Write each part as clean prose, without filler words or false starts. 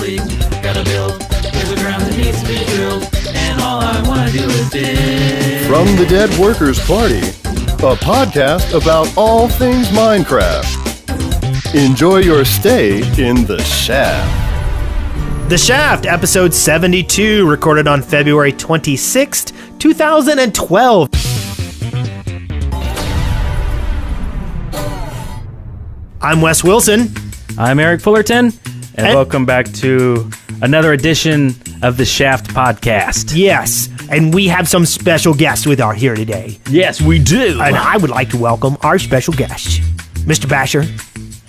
sleep. Gotta build. There's a ground that needs to be drilled. And all I wanna do is dig. From the Dead Workers Party, a podcast about all things Minecraft. Enjoy your stay in the Shaft. The Shaft, episode 72, recorded on February 26th, 2012. I'm Wes Wilson. I'm Eric Fullerton, and welcome back to another edition of the Shaft podcast. Yes, and we have some special guests with us here today. Yes, we do. And I would like to welcome our special guests, Mr. Bashur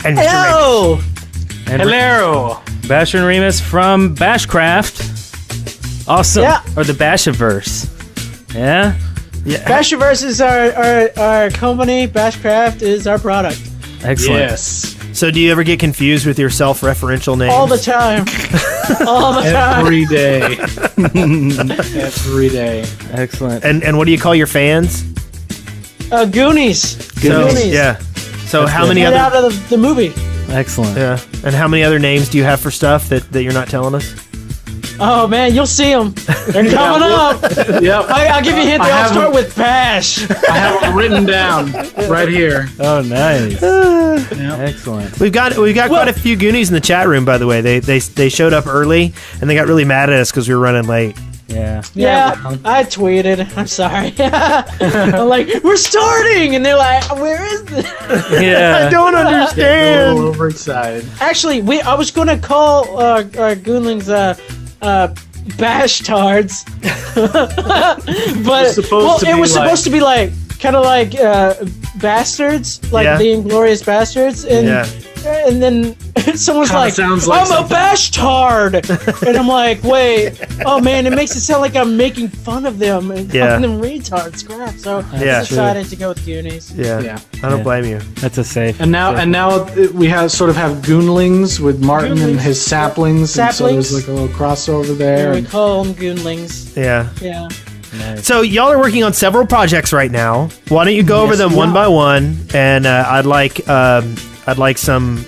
and Mr. Hello. Reymas. Hello. Bashur and Reymas from Bashcraft. Awesome. Yeah. Or the Bashiverse. Yeah? Bashiverse is our company. Bashcraft is our product. Excellent. Yes. So do you ever get confused with your self-referential names? All the time. All the time. Every day. Every day. Excellent. And what do you call your fans? Goonies. So, Goonies. yeah. So That's how good. many Right other... out of the movie. Excellent. Yeah. And how many other names do you have for stuff that you're not telling us? Oh, man, you'll see them. They're coming up. Yep. I'll give you a hint. They all start with Bash. I have them written down right here. Oh, nice. Excellent. We've got quite a few Goonies in the chat room, by the way. They showed up early and they got really mad at us because we were running late. Yeah. Yeah, I tweeted. I'm sorry. I'm like, we're starting, and they're like, where is this? Yeah. I don't A understand. little overexcited. Actually, I was going to call our Goonlings Bashtards, but supposed to be like kind of like bastards, like Yeah. the Inglorious Bastards, and and then someone's Kinda like, sounds like I'm a something. Bashtard, and I'm like, wait, oh man, it makes it sound like I'm making fun of them and calling them retards. Crap. So I decided to go with Goonies. Yeah. I don't blame you. That's a safe. And now we have Goonlings with Martin and his saplings. And so there's like a little crossover there. We call them Goonlings. Yeah. Yeah. Nice. So y'all are working on several projects right now. Why don't you go over them one by one? And I'd like some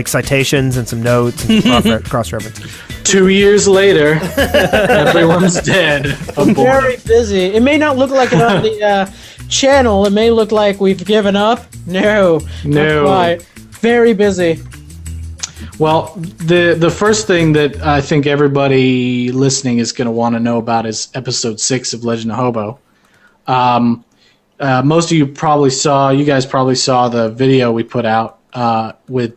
citations and some notes and some cross references. 2 years later, everyone's dead. Very busy. It may not look like it on the channel. It may look like we've given up. No. Not quite. Very busy. Well, the first thing that I think everybody listening is going to want to know about is episode 6 of Legend of Hobo. Most of you guys probably saw the video we put out with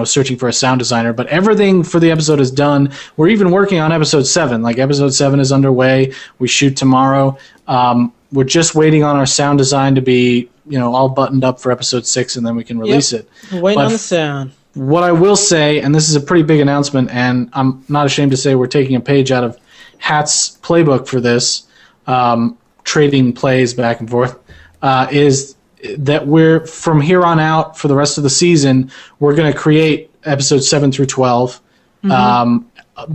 searching for a sound designer, but everything for the episode is done. We're even working on episode 7. Like episode 7 is underway. We shoot tomorrow. We're just waiting on our sound design to be all buttoned up for episode 6, and then we can release it. We're waiting on the sound. What I will say, and this is a pretty big announcement, and I'm not ashamed to say we're taking a page out of Hat's playbook for this, trading plays back and forth, is that we're, from here on out, for the rest of the season, we're going to create episodes 7 through 12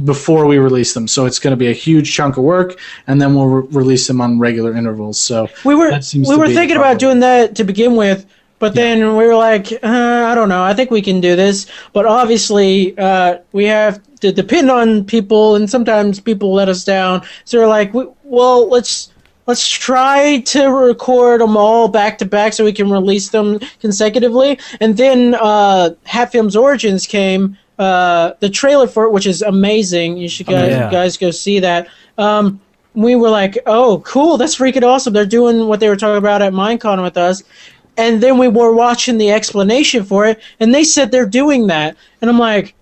before we release them. So it's going to be a huge chunk of work, and then we'll release them on regular intervals. So we were thinking about doing that to begin with, but then we were like, I don't know. I think we can do this. But obviously, we have to depend on people, and sometimes people let us down. So we're like, well, let's try to record them all back to back so we can release them consecutively. And then Hat Films Origins came, the trailer for it, which is amazing. You should guys go see that. We were like, oh, cool. That's freaking awesome. They're doing what they were talking about at Minecon with us. And then we were watching the explanation for it, and they said they're doing that. And I'm like,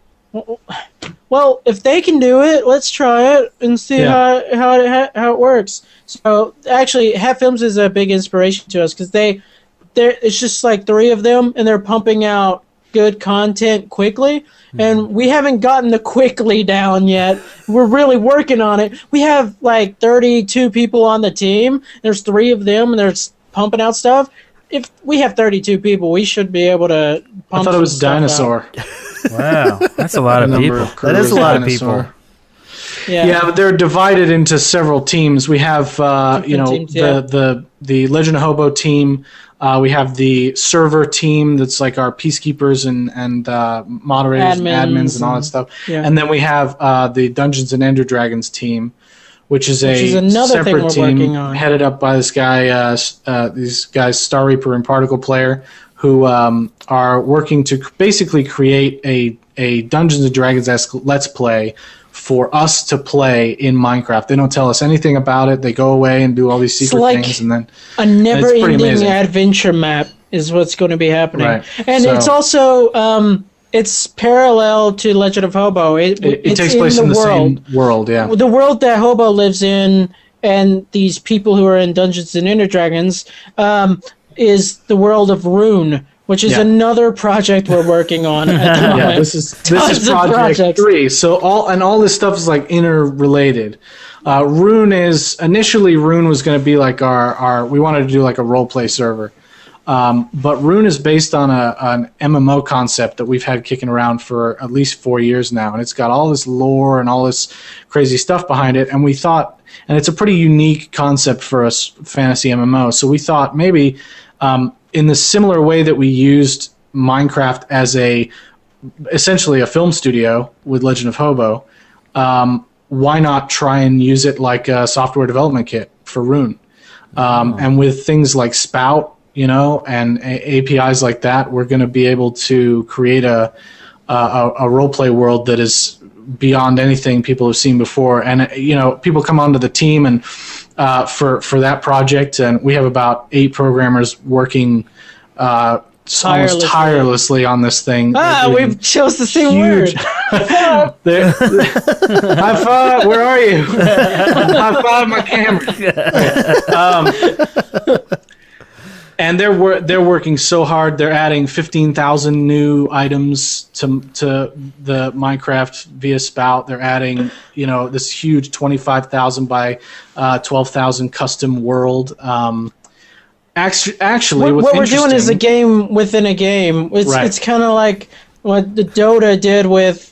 well, if they can do it, let's try it and see how it works. So actually, Hat Films is a big inspiration to us because it's just like 3 of them, and they're pumping out good content quickly. And we haven't gotten the quickly down yet. We're really working on it. We have like 32 people on the team. There's 3 of them, and they're pumping out stuff. If we have 32 people, we should be able to pump. I thought it was Dinosaur. Wow, that's a lot of people. That is a lot of people. Yeah, but they're divided into several teams. We have the Legend of Hobo team. We have the server team that's like our peacekeepers and moderators and admins and all that stuff. Yeah. And then we have the Dungeons and Ender Dragons team, which is another thing separate we're team working on. headed up by this guy, these guys, Star Reaper and Particle Player, who are working to basically create a Dungeons and Dragons-esque Let's Play for us to play in Minecraft. They don't tell us anything about it. They go away and do all these secret things, and then a never-ending adventure map is what's going to be happening. Right. And it's also it's parallel to Legend of Hobo. It takes place in the same world, yeah. The world that Hobo lives in, and these people who are in Dungeons and Ender Dragons, is the world of Roon, which is another project we're working on at the moment. This is project 3. So all this stuff is like interrelated. Roon was going to be like our we wanted to do like a role play server. But Roon is based on an MMO concept that we've had kicking around for at least 4 years now, and it's got all this lore and all this crazy stuff behind it. And we thought, and it's a pretty unique concept for a fantasy MMO. So we thought maybe in the similar way that we used Minecraft as essentially a film studio with Legend of Hobo, why not try and use it like a software development kit for Roon? And with things like Spout, and APIs like that, we're going to be able to create a role-play world that is beyond anything people have seen before. And, people come onto the team and for that project, and we have about 8 programmers working almost tirelessly on this thing. We chose the same word. High five, where are you? High five my camera. And they're working so hard. They're adding 15,000 new items to the Minecraft via Spout. They're adding, this huge 25,000 by 12,000 custom world. Actually, what we're doing is a game within a game. It's kind of like what the Dota did with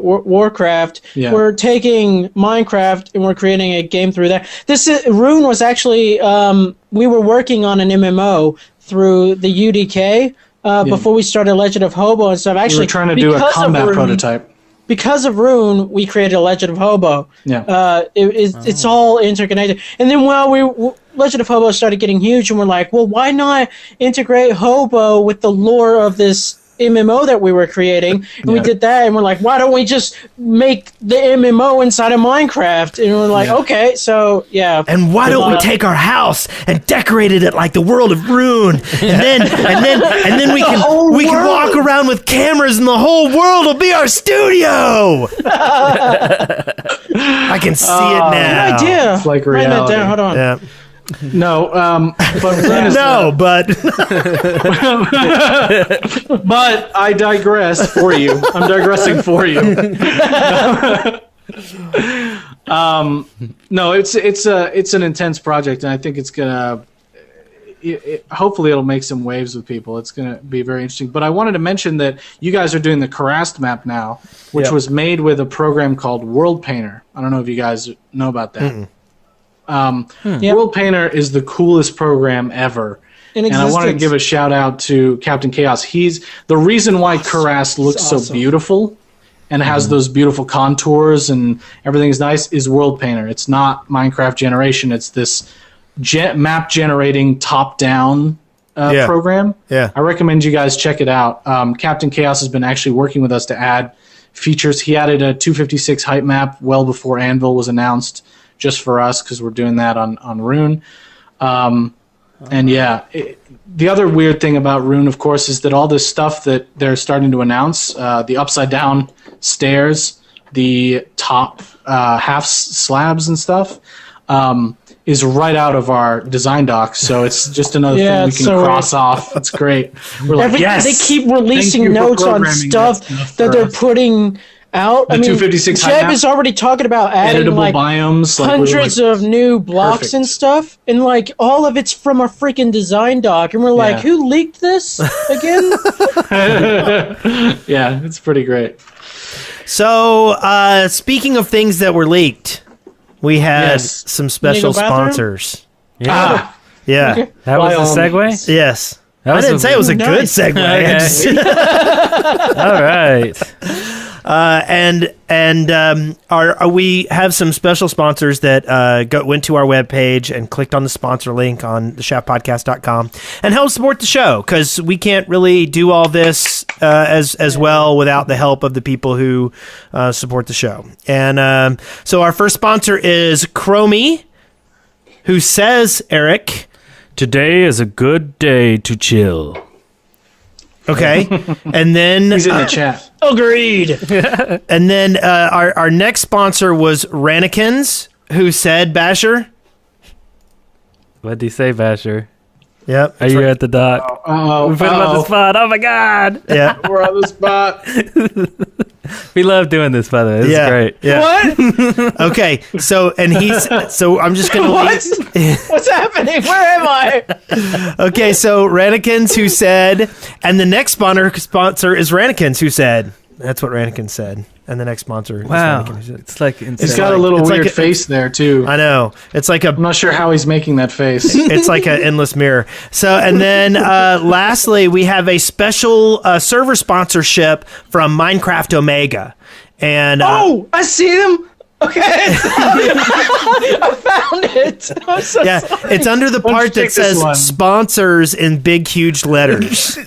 Warcraft. Yeah. We're taking Minecraft and we're creating a game through that. Roon was actually we were working on an MMO through the UDK before we started Legend of Hobo and stuff. Actually, we were trying to do a combat prototype. Because of Roon, we created a Legend of Hobo. Yeah. It's all interconnected. And then Legend of Hobo started getting huge, and we're like, well, why not integrate Hobo with the lore of this MMO that we were creating? And we did that, and we're like, why don't we just make the MMO inside of Minecraft? And we're like, okay, so yeah. And why don't we take our house and decorate it like the world of Roon, and then we can walk around with cameras, and the whole world will be our studio. I can see it now. Good idea. It's like Write that reality. down. Hold on. Yeah. No, but but I digress for you. I'm digressing for you. No, it's an intense project, and I think it's gonna. Hopefully, it'll make some waves with people. It's gonna be very interesting. But I wanted to mention that you guys are doing the Karast map now, which was made with a program called World Painter. I don't know if you guys know about that. Mm-mm. World Painter is the coolest program ever. And I want to give a shout out to Captain Chaos. He's the reason why Karast looks so beautiful and has those beautiful contours and everything is nice is World Painter. It's not Minecraft Generation. It's this map generating top down program. Yeah. I recommend you guys check it out. Captain Chaos has been actually working with us to add features. He added a 256 height map well before Anvil was announced, just for us because we're doing that on Roon. And the other weird thing about Roon, of course, is that all this stuff that they're starting to announce, the upside down stairs, the top half slabs and stuff, is right out of our design docs. So it's just another thing we can cross off. It's great. We're like, yes! They keep releasing notes on stuff that they're putting out. The 256 Jeb is already talking about adding editable like biomes, hundreds of new blocks and stuff, and like all of it's from a freaking design doc, and we're like, who leaked this again? Yeah, it's pretty great. So, speaking of things that were leaked, we had some special sponsors. Yeah. Yeah. Okay. That was By all the segue? means. Yes. That I was didn't say it was a good Nice. segue. I Okay. just- All right. We have some special sponsors that went to our webpage and clicked on the sponsor link on theshaftpodcast.com and help support the show, because we can't really do all this as well without the help of the people who support the show. And so our first sponsor is Chromie, who says, Eric, Today is a good day to chill. okay, and then He's in the chat. Agreed. and then our next sponsor was Ranikins, who said, Bashur. What do you say, Bashur? Yep. Are you at the dock? Oh, We put him on the spot. Oh my God. Yeah. we're on the spot. We love doing this, by the way. This is great. Yeah. What? Okay. So I'm just gonna What? What's happening? Where am I? Okay. So Ranikins, who said, and the next sponsor is Ranikins, who said. That's what Ranikins said. And the next sponsor. Wow. Is Ranikins, who said. It's like insane. He's got a little It's like weird a- face there too. I know. It's like I'm not sure how he's making that face. It's like an endless mirror. So, and then lastly, we have a special server sponsorship from Minecraft Omega. And Oh, I see them. Okay. I found it. I'm so yeah, sorry. it's under the Why don't part you that take this says one? sponsors in big, huge letters.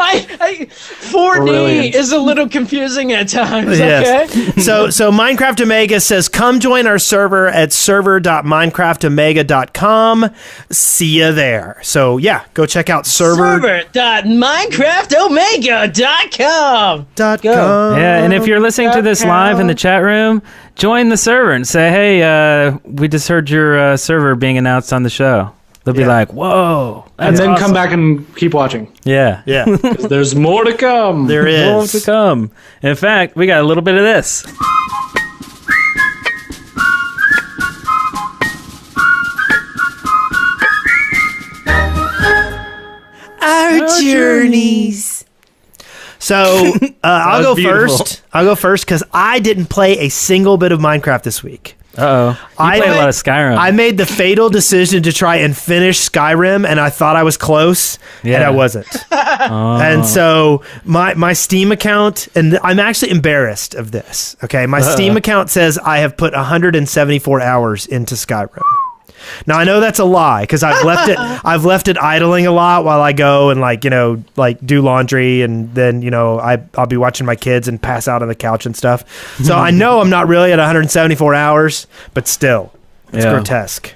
4D Brilliant. is a little confusing at times. Yes. Okay. So Minecraft Omega says, come join our server at server.minecraftomega.com. See ya there. So yeah, go check out Server.minecraftomega.com. server.com. Yeah, and if you're listening to this live in the chat room, join the server and say, hey, we just heard your server being announced on the show. They'll be Yeah. like, whoa. And That's then awesome. come back and keep watching. Yeah. Yeah, 'Cause there's more to come. there More is. to come. In fact, we got a little bit of this. Our journeys. So I'll go was beautiful. first. I'll go first because I didn't play a single bit of Minecraft this week. Uh-oh. You played a lot of Skyrim. I made the fatal decision to try and finish Skyrim, and I thought I was close, and Yeah. I wasn't. And so my Steam account, and I'm actually embarrassed of this. Okay, my Steam account says I have put 174 hours into Skyrim. Now I know that's a lie because I've left it idling a lot while I go and do laundry, and then I'll be watching my kids and pass out on the couch and stuff. So I know I'm not really at 174 hours, but still, it's Yeah. grotesque.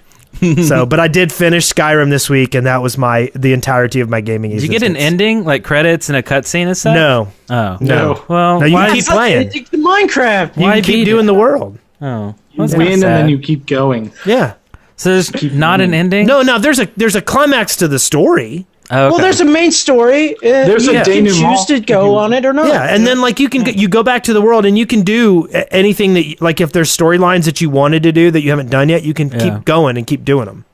So, but I did finish Skyrim this week, and that was the entirety of my gaming. Did you get an ending, like credits and a cutscene and stuff? No, Oh. no. Well, No, you why? keep playing. It's Minecraft. You Why can keep beat doing it? the world. Oh. You That's win kinda and then sad. you keep going. Yeah. So there's not an ending? No, there's a climax to the story. Oh, okay. Well, there's a main story. There's you a can denouement choose to if go you- on it or not. Yeah, and then you go back to the world and you can do anything that if there's storylines that you wanted to do that you haven't done yet, you can Yeah. keep going and keep doing them.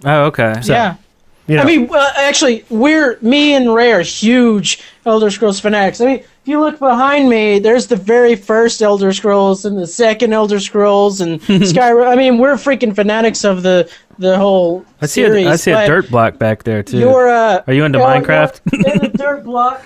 Oh, okay. Yeah. You know. I mean, actually, me and Ray are huge Elder Scrolls fanatics. I mean, if you look behind me, there's the very first Elder Scrolls and the second Elder Scrolls and Skyrim. I mean, we're freaking fanatics of the whole I see series. a but dirt block back there too. You're, Are you into Minecraft? In the dirt block.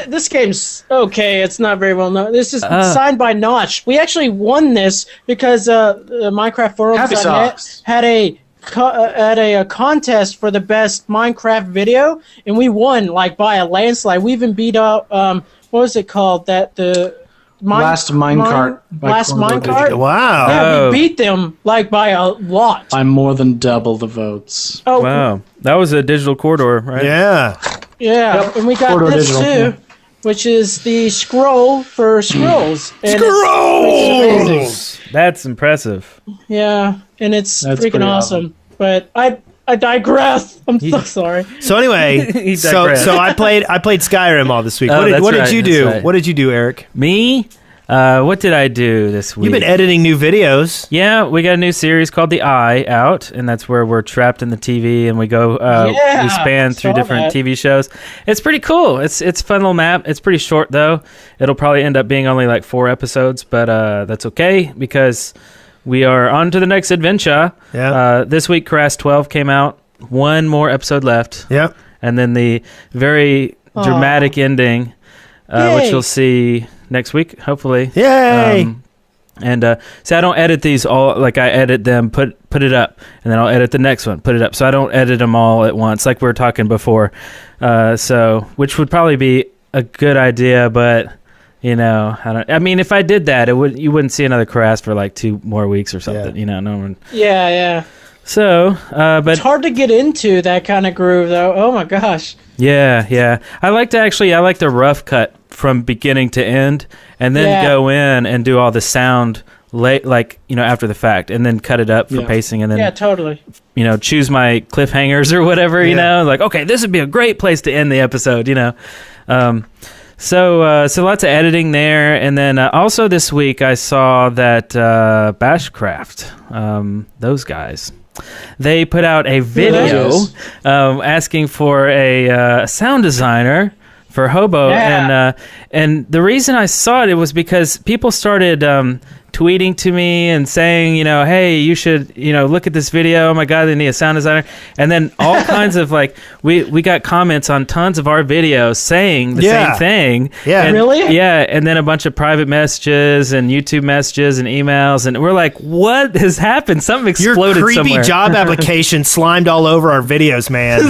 This game's okay. It's not very well known. This is signed by Notch. We actually won this because the Minecraft Happy forums.net socks. had a contest for the best Minecraft video, and we won by a landslide. We even beat up what was it called? Last Minecart by Last Cornwall Minecart. Digital. Wow. Yeah, Oh. we beat them by a lot. I'm more than double the votes. Oh, Wow. That was a digital corridor, right? Yeah. yeah, Yep, and we got Corridor this Digital, too, yeah. which is the scroll for scrolls. And Scrolls. That's impressive. yeah, and it's That's freaking pretty awesome. But I digress. I'm so sorry. So anyway, He so digressed. I played Skyrim all this week. Oh, What did that's right, you that's do? right. What did you do, Eric? Me? What did I do this week? You've been editing new videos. Yeah, we got a new series called The Eye out, and that's where we're trapped in the TV and we go, Yeah, we span through saw different that. TV shows. It's pretty cool. It's a fun little map. It's pretty short though. It'll probably end up being only 4 episodes, but that's okay because we are on to the next adventure. Yeah. This week, Crash 12 came out. One more episode left. Yep. And then the very dramatic ending, which you'll see next week, hopefully. Yay! See, I don't edit these all, like I edit them, put it up, and then I'll edit the next one, put it up. So I don't edit them all at once, like we were talking before. Which would probably be a good idea, but I mean, if I did that, you wouldn't see another Crash for like 2 more weeks or something. No one. Yeah. So, but it's hard to get into that kind of groove, though. Oh my gosh. Yeah. I like the rough cut from beginning to end, and then go in and do all the sound after the fact, and then cut it up for pacing, and then totally. Choose my cliffhangers or whatever. Like, okay, this would be a great place to end the episode. So lots of editing there, and then also this week I saw that Bashcraft, those guys. They put out a video asking for a sound designer for Hobo, and the reason I saw it was because people started tweeting to me and saying, hey, you should, look at this video. Oh my God, they need a sound designer. And then all kinds of we got comments on tons of our videos saying the same thing. Yeah. And, really? Yeah. And then a bunch of private messages and YouTube messages and emails. And we're like, what has happened? Something exploded Your creepy somewhere. job application slimed all over our videos, man.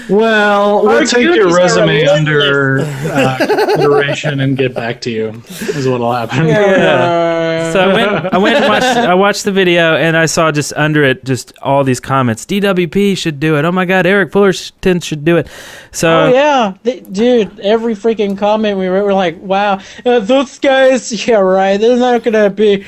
Well, we'll take your goonies are resume relentless. under consideration and get back to you, is what'll happen. So I went and watched the video, and I saw just under it just all these comments. DWP should do it. Oh my God, Eric Fullerton should do it. So Dude, every freaking comment we wrote, we're like, wow, those guys, yeah, right, they're not gonna be.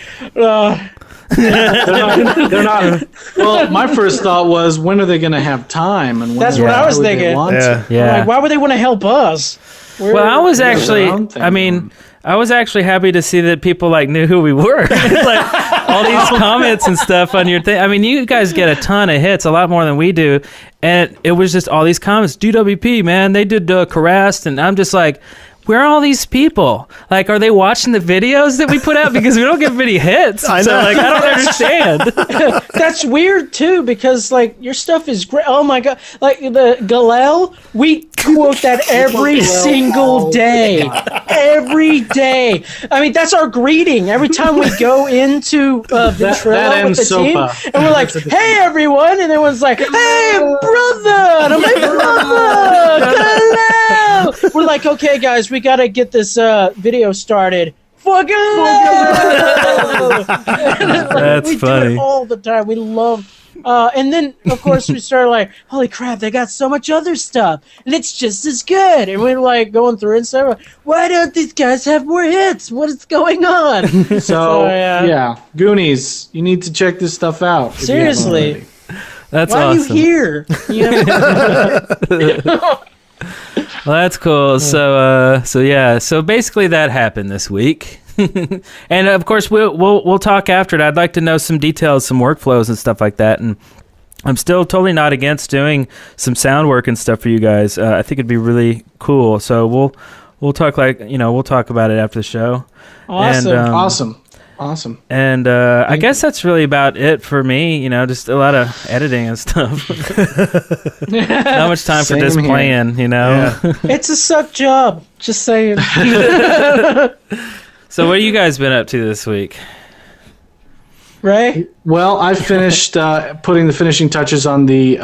They're not. Well, my first thought was, when are they going to have time? And when That's what I was would they thinking. want to? Yeah. Like, why would they want to help us? Well, I was actually, their own thing I mean, I was actually happy to see that people knew who we were. Like all these comments and stuff on your thing. I mean, you guys get a ton of hits, a lot more than we do. And it was just all these comments. DWP, man, they did Caressed. And I'm just like, where are all these people? Like, are they watching the videos that we put out? Because we don't get many hits. I know. So, I don't understand. That's weird, too, because, your stuff is great. Oh, my God. Like, the Galel, we quote that every single day. Every day. I mean, that's our greeting. Every time we go into Ventrilo with the team, and we're like, hey, everyone. And everyone's like, hey, brother. And I'm like, brother, Galel. We're like, okay, guys, we got to get this video started. Fucking That's we funny. do it all the time. We love. And then, of course, we started holy crap, they got so much other stuff, and it's just as good. And we're going through and stuff. Why don't these guys have more hits? What is going on? So yeah, Goonies, you need to check this stuff out. Seriously, That's why awesome. are you here? Well, that's cool. So basically that happened this week. And of course we'll talk after it. I'd like to know some details, some workflows and stuff like that. And I'm still totally not against doing some sound work and stuff for you guys. I think it'd be really cool. So we'll talk we'll talk about it after the show. Awesome. Awesome. And I guess that's really about it for me. Just a lot of editing and stuff. Not much time for just playing. It's a suck job. Just saying. So what have you guys been up to this week? Right? Well, I finished putting the finishing touches on the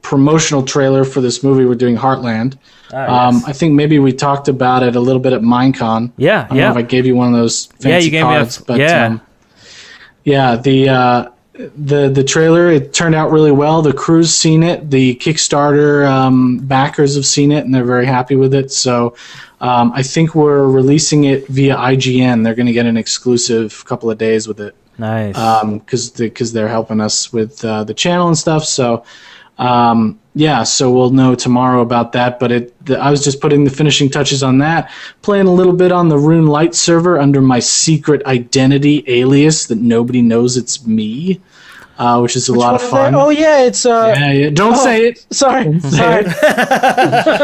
promotional trailer for this movie we're doing, Heartland. Yes. I think maybe we talked about it a little bit at Minecon. Yeah, I don't know if I gave you one of those fancy you gave cards, me the trailer, it turned out really well. The crew's seen it. The Kickstarter backers have seen it, and they're very happy with it. So I think we're releasing it via IGN. They're going to get an exclusive couple of days with it. Nice. Because they're helping us with the channel and stuff. So so we'll know tomorrow about that. But I was just putting the finishing touches on that, playing a little bit on the Roon Light server under my secret identity alias that nobody knows it's me. which is a lot of fun. Oh yeah, it's yeah. Don't say it. Sorry.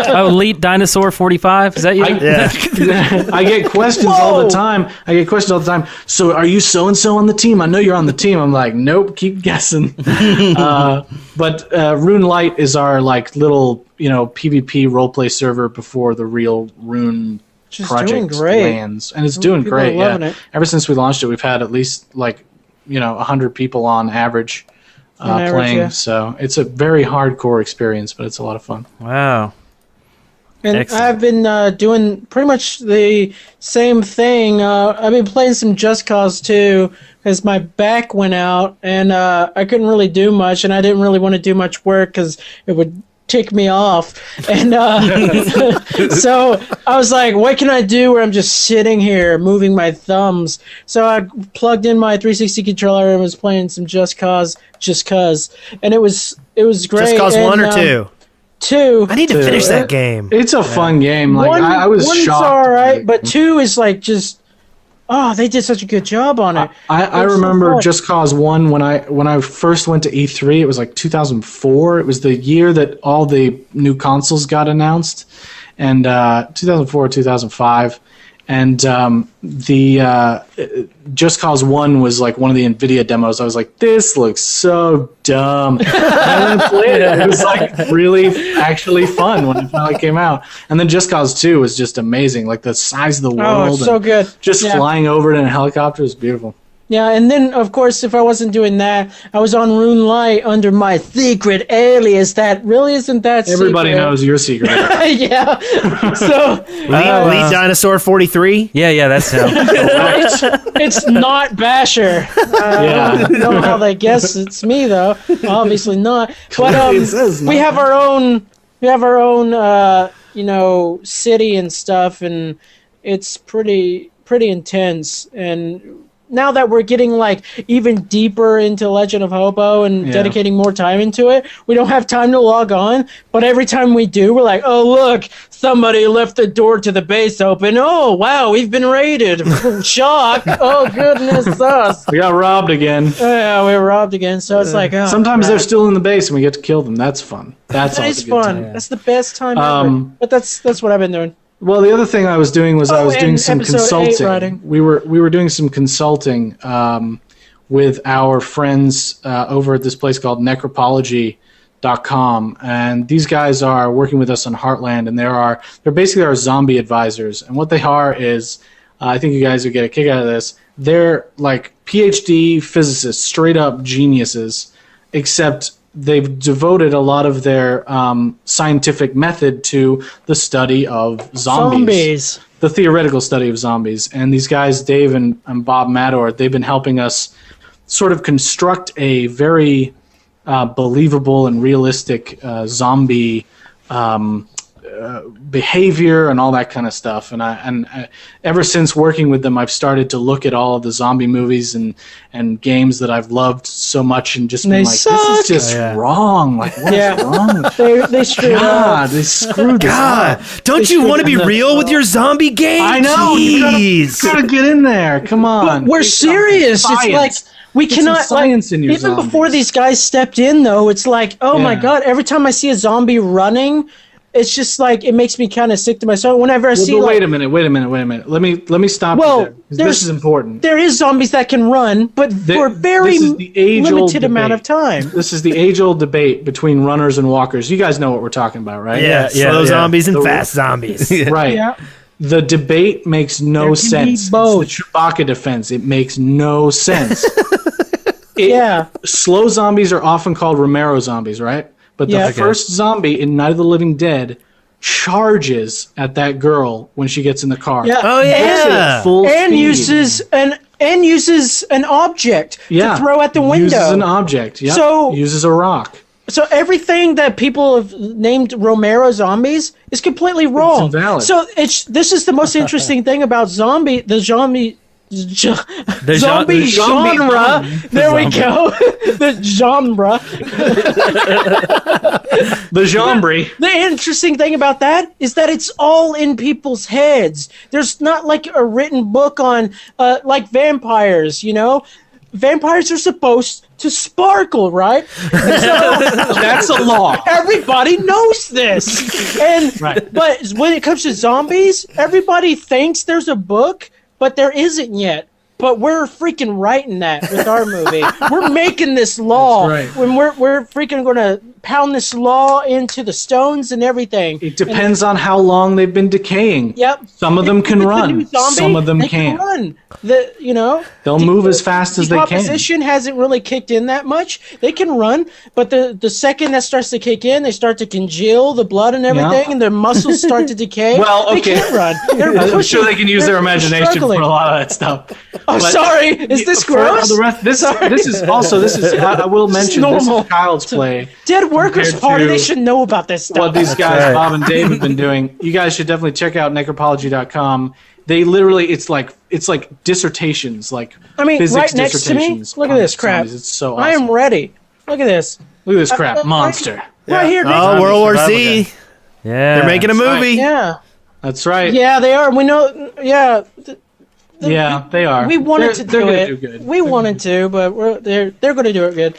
Oh, Elite Dinosaur 45. Is that you? I get questions all the time. So are you so and so on the team? I know you're on the team. I'm like, nope. Keep guessing. But Roon Light is our like little PvP roleplay server before the real Roon project lands, and it's doing great. Yeah. Ever since we launched it, we've had at least 100 people on average playing. Yeah. So it's a very hardcore experience, but it's a lot of fun. Wow. And excellent. I've been doing pretty much the same thing. I've been playing some Just Cause 2 because my back went out and I couldn't really do much, and I didn't really want to do much work because it would tick me off. And so I was like, what can I do where I'm just sitting here moving my thumbs? So I plugged in my 360 controller and was playing some Just Cause, and it was great. Just Cause 1 or 2? 2. I need to finish that game. It's a fun game. Like I was shocked. One's all right, but 2 is like just. Oh, they did such a good job on it. I remember Just Cause 1 when I first went to E3. It was like 2004. It was the year that all the new consoles got announced, and 2004 or 2005. And the Just Cause 1 was like one of the NVIDIA demos. I was like, this looks so dumb. And I went and played it. It was like really actually fun when it finally came out. And then Just Cause 2 was just amazing. Like the size of the world. Oh, so good. Just flying over it in a helicopter is beautiful. Yeah, and then, of course, if I wasn't doing that, I was on Roon Light under my secret alias that really isn't that Everybody secret. knows your secret. Yeah. So Elite Dinosaur 43? Yeah, that's him. it's not Bashur. I don't know how they guess it's me, though. Obviously not. But we have our own city and stuff, and it's pretty intense. And now that we're getting like even deeper into Legend of Hobo and dedicating more time into it, we don't have time to log on. But every time we do, we're like, oh, look, somebody left the door to the base open. Oh, wow, we've been raided. Shock. Oh, goodness us. We got robbed again. Yeah, we were robbed again. So it's like, oh, sometimes they're still in the base and we get to kill them. That's fun. That is fun. That's the best time ever. But that's what I've been doing. Well, the other thing I was doing was I was doing some consulting. We were doing some consulting with our friends over at this place called necropology.com, and these guys are working with us on Heartland, and they're basically our zombie advisors. And what they are is, I think you guys would get a kick out of this. They're like PhD physicists, straight up geniuses, except they've devoted a lot of their scientific method to the study of zombies. The theoretical study of zombies. And these guys, Dave and Bob Mador, they've been helping us sort of construct a very believable and realistic zombie behavior and all that kind of stuff. And I ever since working with them, I've started to look at all of the zombie movies and games that I've loved so much and just been like, suck. This is just wrong. Like, what is wrong with they screwed up. They screwed this up. Don't you want to be real with your zombie game? I know. You gotta get in there. Come on. But we're serious. It's like we cannot science in your even zombies. Before these guys stepped in, though. It's like, oh my god! Every time I see a zombie running, it's just like it makes me kind of sick to my stomach. Whenever I see, wait a minute. Let me stop. Well, this is important. There is zombies that can run, but for a very limited amount of time. This is the age-old debate between runners and walkers. You guys know what we're talking about, right? Yeah, slow zombies and fast zombies. Right. Yeah. The debate makes no sense. It's the Chewbacca defense. It makes no sense. Slow zombies are often called Romero zombies, right? But the first zombie in Night of the Living Dead charges at that girl when she gets in the car. Yeah. Oh yeah. And uses an object to throw at the window. Uses an object. Yeah. So uses a rock. So everything that people have named Romero zombies is completely wrong. It's invalid. So this is the most interesting thing about zombie genre. There we go. The genre. The genre. The interesting thing about that is that it's all in people's heads. There's not like a written book on like vampires, you know? Vampires are supposed to sparkle, right? And so That's a law. everybody knows this. And but when it comes to zombies, everybody thinks there's a book, but there isn't yet. But we're freaking writing that with our movie. We're making this law. That's right. When we're freaking going to pound this law into the stones and everything. It depends on how long they've been decaying. Yep. Some of them can With the run. new zombie, Some of them they can't. can run. They'll move as fast as they can. Decomposition hasn't really kicked in that much. They can run, but the second that starts to kick in, they start to congeal the blood and everything, and their muscles start to decay. Well, They okay. can't run. They're I'm pushing- sure they can use their they're imagination struggling. for a lot of that stuff. Oh, But- sorry. Is this For gross? the rest, this is I will mention this normal. is Child's Play. Dead Workers compared Party. to They should know about this stuff. What these guys, right. Bob and Dave, have been doing. You guys should definitely check out necropology.com. They literally, it's like dissertations, like I mean, physics right next to me. dissertations Look at on this crap. zombies. It's so awesome. I am ready. Look at this. Look at this crap, right- monster. Right here. next Oh, to World War survival Z. guide. Yeah. They're making a right. movie. Yeah. That's right. Yeah, they are. We know. Yeah. Yeah, they are. We wanted to They're do gonna it. do good. We wanted to, but they're going to do it good.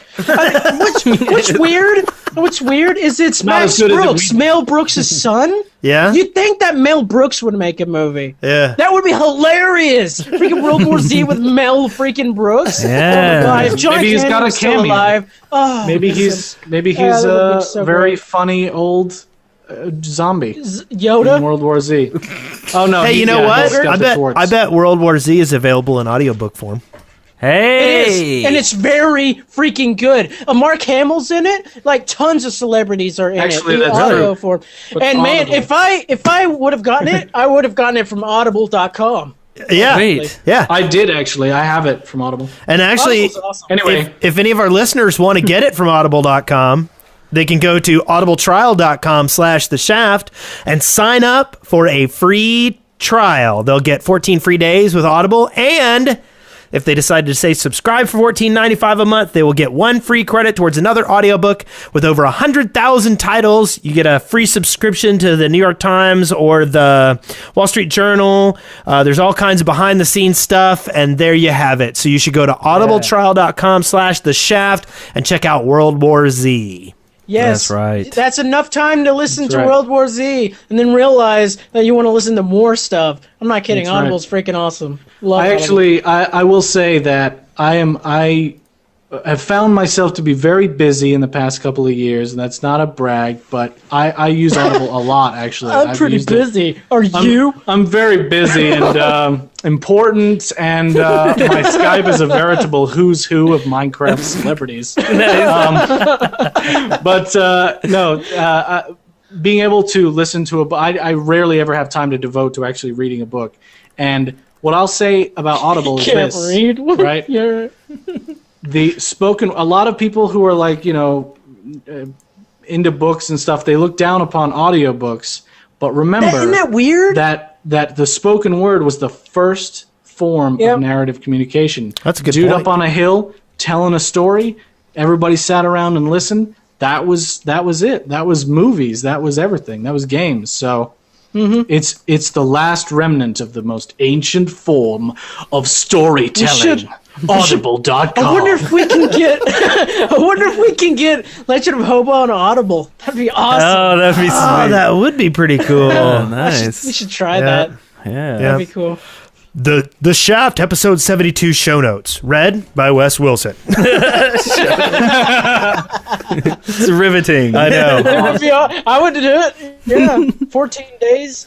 What's weird is it's Not Max as good as Brooks, we- Mel Brooks' son. Yeah. You'd think that Mel Brooks would make a movie. Yeah. That would be hilarious. Freaking World War Z with Mel freaking Brooks. Yeah. Oh my God, if John Maybe he's Candy got a was still cameo. alive. Oh, Maybe he's that would be so very great. funny old zombie in Yoda. World War Z. Oh no! Hey, you know what? he's got I the bet Schwartz. I bet World War Z is available in audiobook form. It Hey. is, and it's very freaking good. Mark Hamill's in it. Like tons of celebrities are in Actually, it. The that's audio true. form. But And man, Audible. if I would have gotten it, I would have gotten it from Audible.com. Yeah. Sweet. Yeah. I did actually. I have it from Audible. And actually, Audible's awesome. Anyway, if any of our listeners want to get it from audible.com, they can go to audibletrial.com/the shaft and sign up for a free trial. They'll get 14 free days with Audible, and if they decide to say subscribe for $14.95 a month, they will get one free credit towards another audiobook with over 100,000 titles. You get a free subscription to the New York Times or the Wall Street Journal. There's all kinds of behind the scenes stuff, and there you have it. So you should go to audibletrial.com/the shaft and check out World War Z. Yes, That's right. That's enough time to listen to right. World War Z, and then realize that you want to listen to more stuff. I'm not kidding. That's right. Audible's freaking awesome. Love I Audible. actually, I will say that I have found myself to be very busy in the past couple of years, and that's not a brag, but I use Audible a lot, actually. I'm I've pretty used it. busy. Are you? I'm very busy and important, and my Skype is a veritable who's who of Minecraft celebrities. Being able to listen to a book, I rarely ever have time to devote to actually reading a book. And what I'll say about Audible is Can't this, read. right? Yeah. The spoken, a lot of people who are like, into books and stuff, they look down upon audiobooks. But remember Isn't that weird? that the spoken word was the first form Yep. of narrative communication. That's a good Dude point. up on a hill telling a story, everybody sat around and listened. That was it. That was movies. That was everything. That was games. So it's the last remnant of the most ancient form of storytelling. Audible.com. I wonder if we can get. I wonder if we can get Legend of Hobo on Audible. That'd be awesome. Oh, that'd be sweet. Oh, that would be pretty cool. Oh, nice. We should try Yeah. that. Yeah. Yeah. That'd be cool. The Shaft episode 72 show notes, read by Wes Wilson. It's riveting. I know. I would do it. Yeah. 14 days.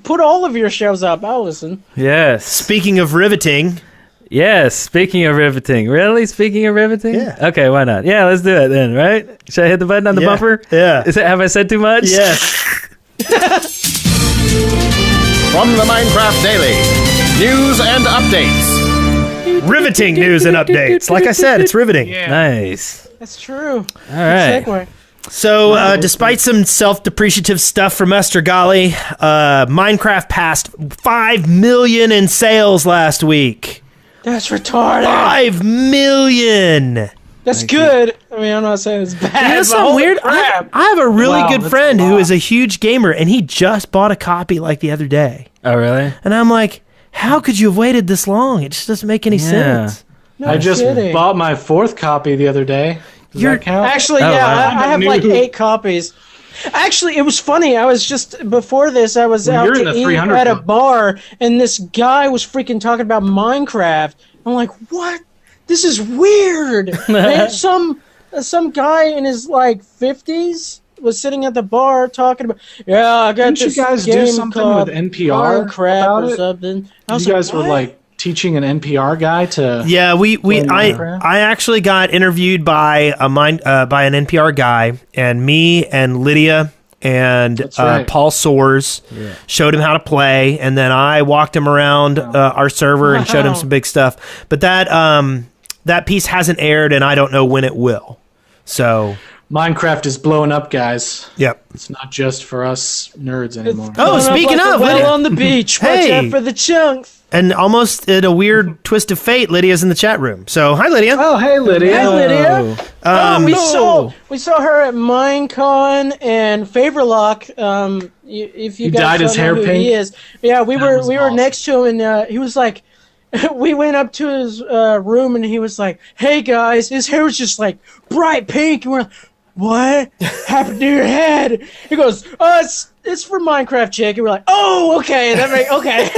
Put all of your shows up. I'll listen. Yes. Speaking of riveting, Yes. Speaking of riveting. Really? Speaking of riveting? Yeah. Okay, why not? Yeah, let's do it then, right? Should I hit the button on the Yeah. bumper? Yeah. Have I said too much? yes. From the Minecraft Daily, news and updates. Riveting news and updates. Like I said, it's riveting. Nice. That's true. All right. Segue. So, despite some self-depreciative stuff from Esther Golly, Minecraft passed 5 million in sales last week. That's retarded. 5 million. That's good. I mean, I'm not saying it's bad. You know but something holy weird? crap. I have a really Wow, good that's friend a who lot. is a huge gamer, and he just bought a copy like the other day. Oh, really? And I'm like, how could you have waited this long? It just doesn't make any sense. No I just kidding. bought my 4th copy the other day. Does that count? Actually, Oh, yeah, wow. I have like 8 copies. Actually, it was funny. I was just before this. I was out you're in to the eat 300 at a club. bar, and this guy was freaking talking about Minecraft. I'm like, what? This is weird. And some guy in his like 50s was sitting at the bar talking about. Yeah, I got Didn't you this guys do game something called with NPR Minecraft about or it? something. I was You guys like, were like teaching an NPR guy to. Yeah, Minecraft? I actually got interviewed by by an NPR guy, and me and Lydia and That's right. Paul Soares showed him how to play, and then I walked him around our server and showed him Wow. some big stuff. But that piece hasn't aired, and I don't know when it will. So, Minecraft is blowing up, guys. yep. It's not just for us nerds anymore. Oh, "Going up speaking like a of, well Lydia. on the beach. Watch Hey. out for the chunks." And almost in a weird twist of fate, Lydia's in the chat room. So, hi, Lydia. Oh, hey, Lydia. Hey, Lydia. We saw her at Minecon and Favorlock. If you He guys dyed don't his know hair who pink? he is, yeah, we were was awesome. next to him, and he was like, we went up to his room, and he was like, "Hey guys," his hair was just like bright pink, and we're like, "What happened to your head?" He goes, it's for Minecraft, chick. And we're like, "Oh, okay, okay."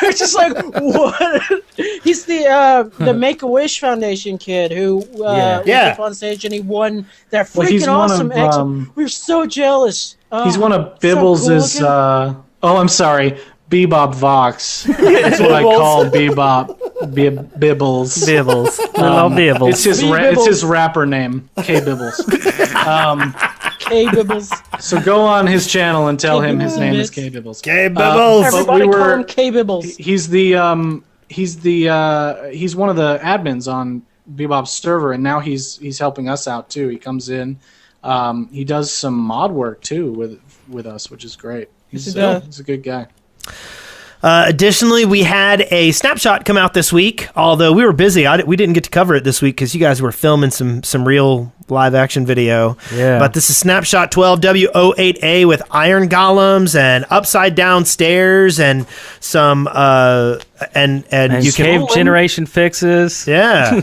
We're just like, "What?" He's the Make-A-Wish Foundation kid who was Yeah. up on stage and he won that Well, he's freaking one awesome of, X. We were so jealous. He's one of so Bibbles' cool looking. I'm sorry. Bebop Vox. That's what I call Bebop. Bibbles. Bibbles. Little Bibbles. It's his Bibbles. it's his rapper name, K Bibbles. K Bibbles. So go on his channel and tell him his name is K K Bibbles. Hey, Bubbles. Everybody we call were- him K Bibbles. He's one of the admins on Bebop's server, and now he's helping us out too. He comes in, he does some mod work too with us, which is great. He's a good guy. Additionally, we had a snapshot come out this week. Although we were busy, we didn't get to cover it this week because you guys were filming some real live action video. Yeah. But this is snapshot 12W08A with iron golems and upside down stairs and some and you cave can generation fixes. yeah.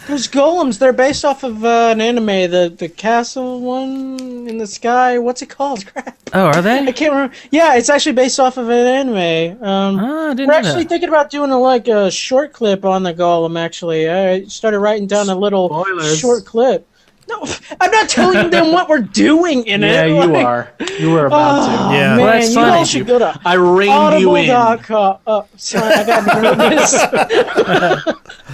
Those golems, they're based off of an anime, the castle one in the sky. What's it called? Crap. Oh, are I they? can't remember. Yeah, it's actually based off of an anime. I didn't We're know actually that. thinking about doing a short clip on the golem, actually. I started writing down a little Spoilers. short clip. No, I'm not telling them what we're doing in Yeah, it. you like, are. You were about to. Yeah. Man, Well, that's you funny. all should go to I reined you in. audible.com. Oh, sorry, I got nervous.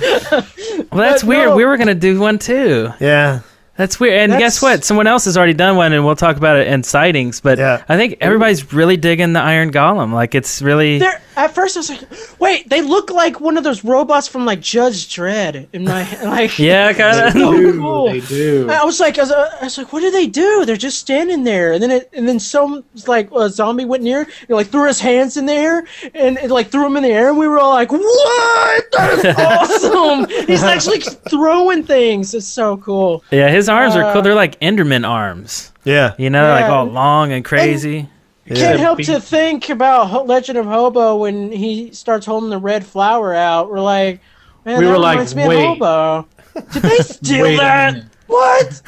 Well, that's But weird. no. We were gonna do one too. Yeah. That's weird. And That's- guess what? Someone else has already done one, and we'll talk about it in sightings. But Yeah. I think everybody's really digging the Iron Golem. Like it's really. At first, I was like, "Wait, they look like one of those robots from like Judge Dredd." In my like, Yeah, kind of. cool. They do. I was like, what do they do? They're just standing there, and then some like a zombie went near, and like threw his hands in the air, and it, like threw him in the air, and we were all like, "What? That is awesome!" He's actually throwing things. It's so cool. Yeah, his arms are cool. They're like Enderman arms. Yeah. You know, like Yeah. all long and crazy. Can't help to think about Legend of Hobo when he starts holding the red flower out. We're like, man, We that were like, reminds me of wait. Hobo. Did they steal Wait a that? minute. What?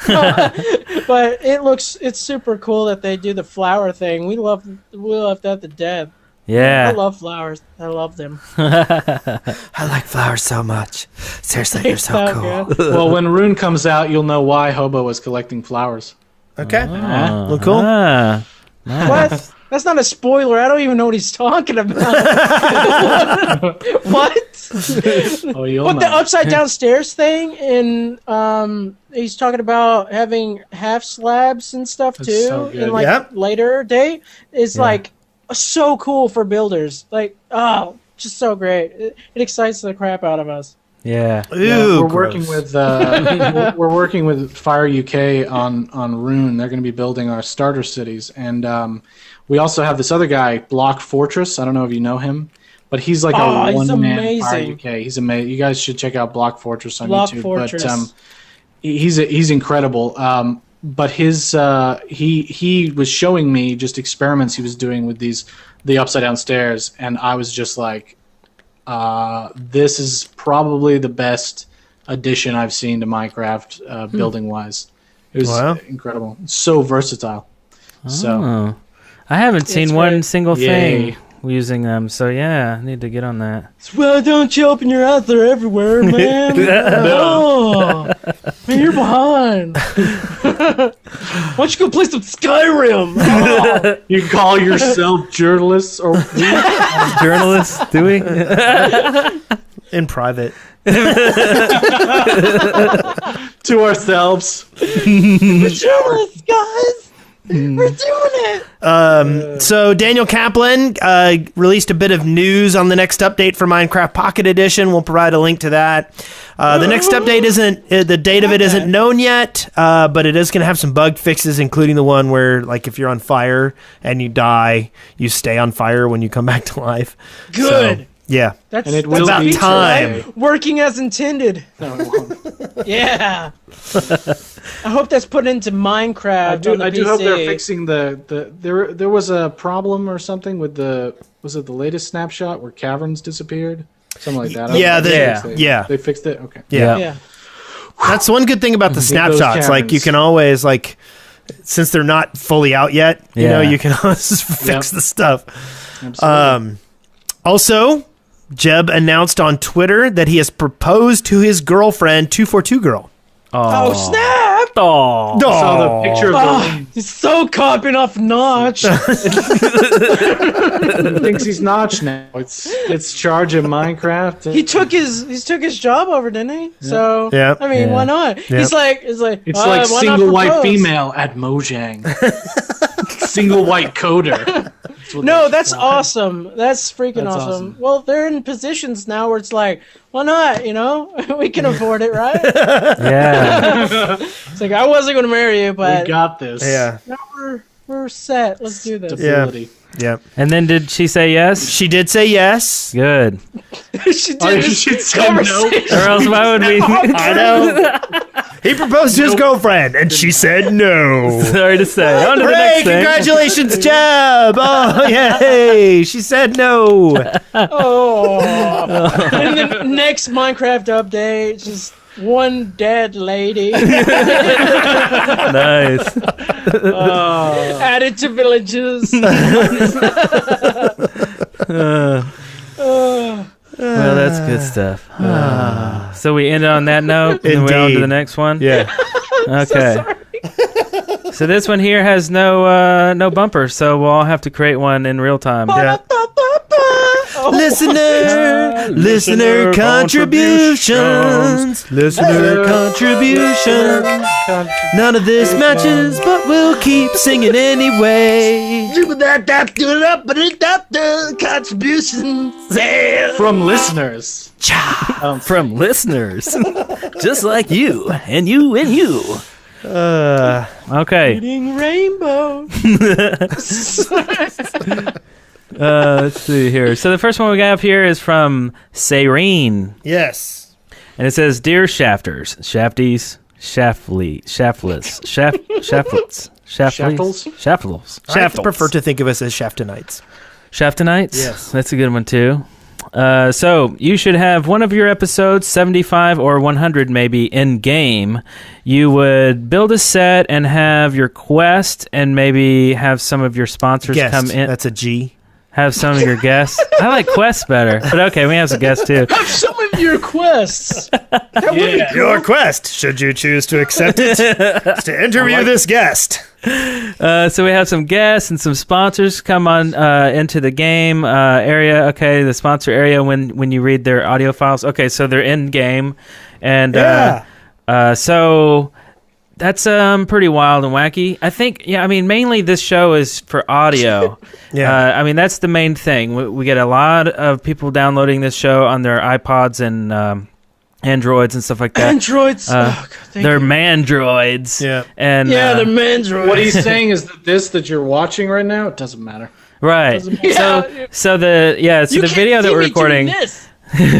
But it's super cool that they do the flower thing. We love that to death. I Yeah. love flowers. I love them. I like flowers so much. Seriously, they're so cool. good. Well, when Rune comes out, you'll know why Hobo was collecting flowers. Okay. Ah. Well, cool. Ah. What? That's not a spoiler. I don't even know what he's talking about. What? Oh, you'll But the know. upside down stairs thing, and he's talking about having half slabs and stuff That's too. so good. In like Yep. later date is like so cool for builders. Like just so great. It excites the crap out of us. Yeah. Ooh, Yeah, we're gross. working with we're working with Fire UK on Rune. They're going to be building our starter cities, and we also have this other guy, Block Fortress. I don't know if you know him, but he's like Oh, a he's one-man Fire amazing. UK. He's amazing. You guys should check out Block Fortress on Block YouTube. Fortress. But he's incredible. But his he was showing me just experiments he was doing with the upside down stairs, and I was just like, this is probably the best addition I've seen to Minecraft building wise. It was Wow. incredible. So versatile. So I haven't seen one single Yay. thing using them, so yeah, I need to get on that. Well, don't you open your eyes? They're everywhere, man. Oh, man, you're behind. Why don't you go play some Skyrim? Oh. you call yourself journalists or Journalists, do we? In private. to ourselves? We're journalists, guys. We're doing it. So Daniel Kaplan released a bit of news on the next update for Minecraft Pocket Edition. We'll provide a link to that. The next update isn't the date of it isn't known yet, but it is going to have some bug fixes, including the one where, like, if you're on fire and you die, you stay on fire when you come back to life. Good. So, yeah, That's And it that's will about be time. today. working as intended. No, it won't. Yeah. I hope that's put into Minecraft. I do. on the I do hope PC. they're fixing the. There was a problem or something with the. Was it the latest snapshot where caverns disappeared? Something like that. Yeah, They fixed it. Okay. yeah. Yeah. That's one good thing about the those snapshots. Like, you caverns. can always, like, since they're not fully out yet, you know, Yeah. you can always fix the stuff. Absolutely. Also, Jeb announced on Twitter that he has proposed to his girlfriend, 242 Girl. Oh, snap! Oh, I saw the picture of Oh, he's so copying off Notch. thinks he's Notch now. It's charge of Minecraft. He took his job over, didn't he? So Yeah. I mean, Yeah. why not? Yeah. It's like It's why like not single white propose? female at Mojang. Single white coder. what No, they that's should call it. awesome. That's freaking That's awesome. awesome. Well, they're in positions now where it's like, why not? You know, we can afford it, right? yeah. It's like I wasn't going to marry you, We but got this. Yeah. now we're set. Let's do this. Stability. Yeah. And then did she say yes? She did say yes. Good. she Oh, did you this should say no. conversation. Or else why would we? I know. He proposed to his girlfriend, and she said no. Sorry to say. On to the Hooray, next thing. congratulations, Jeb! Oh, yay! She said no. Oh. And the next Minecraft update, just one dead lady Nice. added to villages. Well, that's good stuff. So we end on that note, and then we're on to the Indeed. next one. Yeah. Okay. So this one here has no bumper, so we'll all have to create one in real time. Yeah. Oh. Listener contributions. Listener contributions. None of this matches, but we'll keep singing anyway. Contributions. From listeners. From listeners, just like you and you and you. Okay. Eating rainbow. Let's see here. So the first one we got up here is from Sayreen, Yes. and it says, "Dear Shafters, Shafties, Shaftlets, Shaftles? Shaftles, I prefer to think of us as Shaftonites. Shaftonites? Yes. That's a good one, too. So you should have one of your episodes, 75 or 100 maybe, in game. You would build a set and have your quest and maybe have some of your sponsors Guest. come in. That's a G. Have some of your guests. I like quests better, but okay, we have some guests too. Have some of your quests. Your quest, should you choose to accept it, is to interview this guest. So we have some guests and some sponsors come on into the game area. Okay, the sponsor area when you read their audio files. Okay, so they're in game, and so that's pretty wild and wacky. I think, yeah. I mean, mainly this show is for audio. Yeah. I mean, that's the main thing. We get a lot of people downloading this show on their iPods and Androids and stuff like that. Androids. Oh, God, thank They're you. mandroids. Yeah. And Yeah, they're mandroids. What he's saying is that this that you're watching right now, it doesn't matter. right. Yeah. So the video that we're recording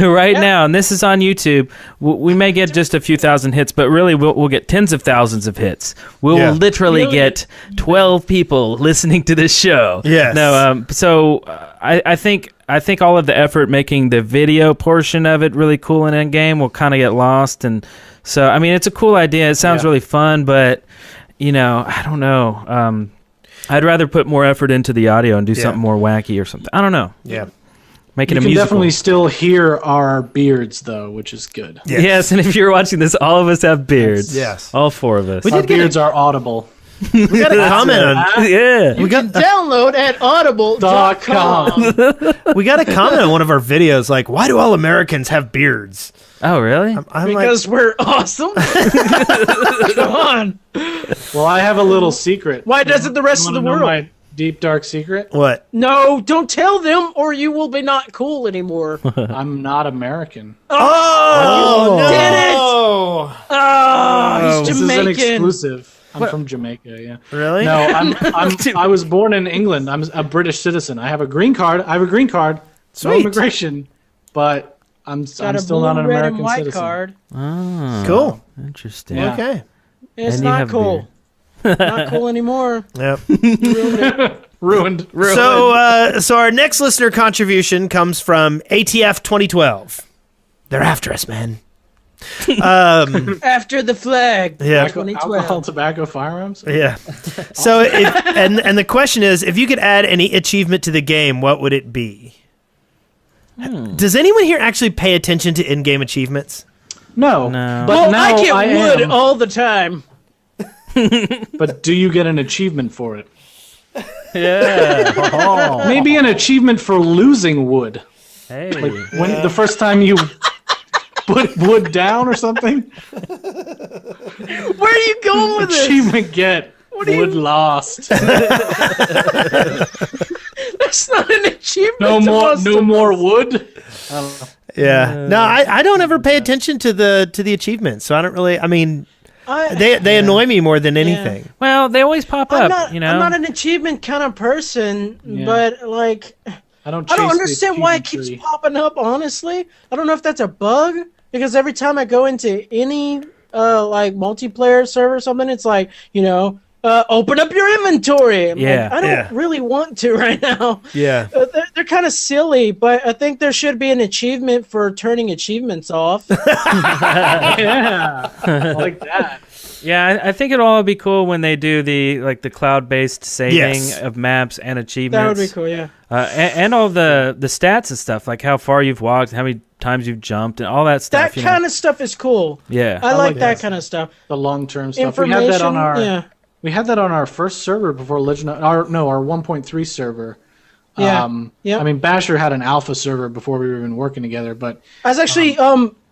right now, and this is on YouTube. We may get just a few thousand hits, but really we'll get tens of thousands of hits. We Yeah. will literally get 12 people listening to this show. Yes. No. So I think I think all of the effort making the video portion of it really cool in game will kind of get lost. And so, I mean, it's a cool idea. It sounds really fun, but, I don't know. I'd rather put more effort into the audio and do something more wacky or something. I don't know. Yeah. Making You a can musical. definitely still hear our beards, though, which is good. Yes, and if you're watching this, all of us have beards. Yes. All 4 of us. We Our did get beards are audible. We got a comment on. Yeah. We got Download at audible.com. we got a comment on one of our videos. Like, why do all Americans have beards? Oh, really? I'm Because we're awesome. Come on. Well, I have a little secret. Why doesn't the rest You of the wanna know world? my deep, dark secret? what? No, don't tell them, or you will be not cool anymore. I'm not American. Oh, no! Did it! Oh, he's This is an Jamaican. exclusive. I'm from Jamaica, yeah. Really? No, I was born in England. I'm a British citizen. I have a green card. No Sweet. immigration, but I'm Got a still blue, not an red, American and white citizen. card. Oh, Cool. interesting. Yeah. Okay. It's And you not have cool. Not cool anymore. Yep. Ruined. So our next listener contribution comes from ATF 2012. They're after us, man. After the flag. Yeah. 2012. Alcohol, tobacco, firearms. Yeah. So, and the question is, if you could add any achievement to the game, what would it be? Does anyone here actually pay attention to in-game achievements? No. No. But Well, now I get wood am. all the time. But do you get an achievement for it? Yeah. Maybe an achievement for losing wood. Hey. When the first time you put wood down or something? Where are you going with this? Achievement get. Wood lost. That's not an achievement. No to more most no of more us. wood. Yeah. No, I don't ever pay attention to the achievements, so I don't really. I mean, I- they annoy me more than anything. Well, they always pop I'm up, not, you know. I'm not an achievement kind of person, Yeah. but like, I don't I don't chase the understand why it achievement keeps tree. popping up. Honestly, I don't know if that's a bug because every time I go into any like multiplayer server or something, it's like open up your inventory. I'm Yeah, like, I don't really want to right now. Yeah. They're kind of silly, but I think there should be an achievement for turning achievements off. Yeah. Like that. Yeah, I think it'll all be cool when they do the cloud-based saving Yes. of maps and That achievements. would be cool, yeah. And all the stats and stuff, like how far you've walked, how many times you've jumped, and all that stuff. That kind of stuff is cool. Yeah. I like like that that. kind of stuff. The long-term stuff. Information, We had that on our first server before Legend of, our 1.3 server. Yeah. Yep. I mean, Bashur had an alpha server before we were even working together, but I was actually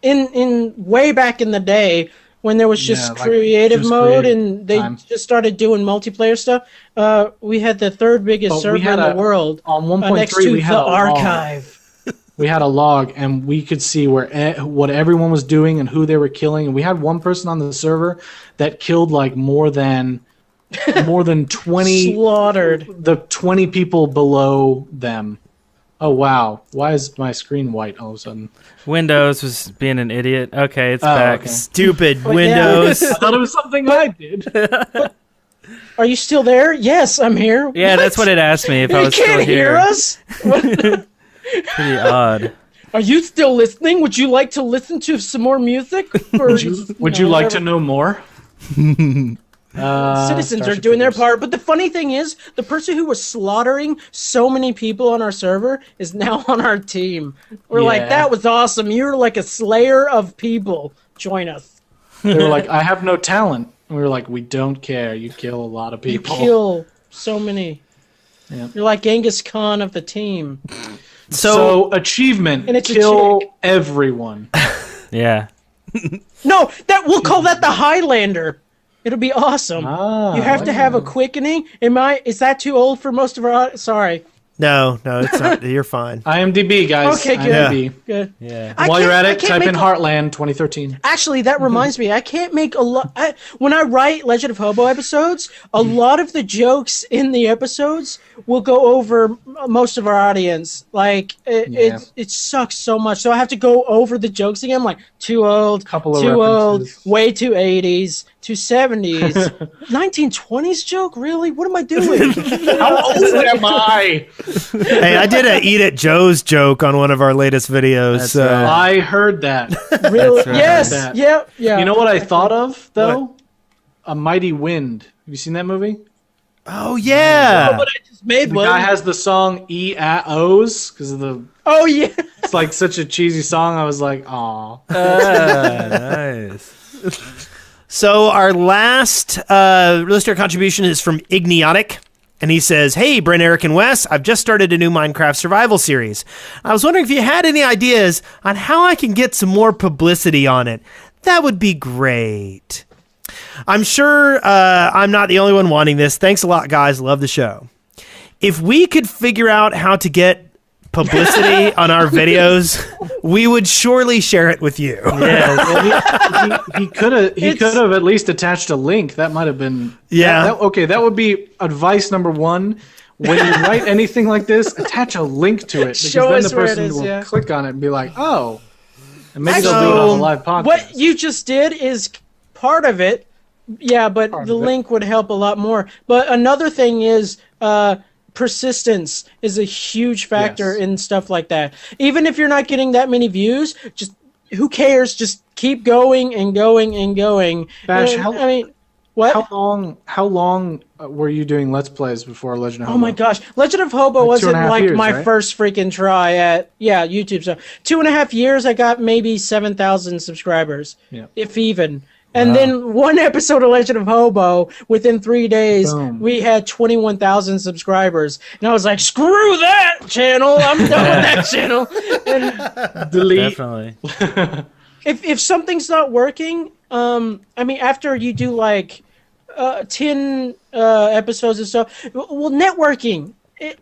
in way back in the day when there was just Yeah, like, creative just mode creative and they time. just started doing multiplayer stuff. We had the third biggest But we server had in the world on 1.3 next to we had the a log. archive. We had a log, and we could see what everyone was doing and who they were killing. And we had one person on the server that killed like more than 20 Slaughtered. the 20 people below them. Oh wow! Why is my screen white all of a sudden? Windows was being an idiot. Okay, it's back. okay. Stupid yeah. Windows. I thought it was something I did. Are you still there? Yes, I'm here. Yeah, that's what it asked me if I You was still can't hear here. us? Pretty odd. Are you still listening? Would you like to listen to some more music? Or, Would you like to whatever. know more? Citizens are Starship doing their Troopers. part, but the funny thing is, the person who was slaughtering so many people on our server is now on our team. We're like, Yeah. that was awesome. You're like a slayer of people. Join us. They were like, I have no talent. And we were like, we don't care. You kill a lot of You people. kill so many. Yeah. You're like Genghis Khan of the team. So achievement, And it's a kill chick. everyone. Yeah. No, we'll call that the Highlander. It'll be awesome. You have to have a wow. quickening. Is that too old for most of our? Sorry. No, it's not. You're fine. IMDb, guys. Okay, good. IMDb. Good. Yeah. I While you're can't- at I it, can't type make in a- Heartland 2013. Actually, that reminds me. I can't make a lot. When I write Legend of Hobo episodes, a lot of the jokes in the episodes will go over most of our audience. Like it sucks so much. So I have to go over the jokes again. I'm like too old, Couple of too old, references. way too 80s. to 70s. 1920s joke? Really? What am I doing? How old am I? Hey, I did a Eat at Joe's joke on one of our latest videos. I heard that. Really? right. Yes. That. Yeah. Yeah. You know what I thought of though? A Mighty Wind. Have you seen that movie? Oh, yeah. But I just made The one. guy has the song E A O's because of the. Oh yeah. It's like such a cheesy song. I was like, aw. Nice. So our last listener contribution is from Igniotic. And he says, "Hey, Brent, Eric, and Wes, I've just started a new Minecraft survival series. I was wondering if you had any ideas on how I can get some more publicity on it. That would be great. I'm sure I'm not the only one wanting this. Thanks a lot, guys. Love the show. If we could figure out how to get publicity on our videos, we would surely share it with you." Well, he could have at least attached a link. That might have been that would be advice number one. When you write anything like this, attach a link to it because Show then us the where it person is, will yeah. click on it and be like, oh, and maybe they'll do it on a live podcast. What you just did is part of it. Yeah, but the link would help a lot more. But another thing is persistence is a huge factor in stuff like that. Even if you're not getting that many views, just who cares? Just keep going and going and going. Bash, I mean, what? How long were you doing Let's Plays before Legend of Hobo? Oh my gosh, Legend of Hobo wasn't 2.5 like years, my right? first freaking try at YouTube. So 2.5 years, I got maybe 7,000 subscribers, if even. And then one episode of Legend of Hobo, within 3 days, we had 21,000 subscribers. And I was like, screw that channel. I'm done with that channel. And Delete. Definitely. if something's not working, I mean, after you do like 10 episodes and stuff, well, networking.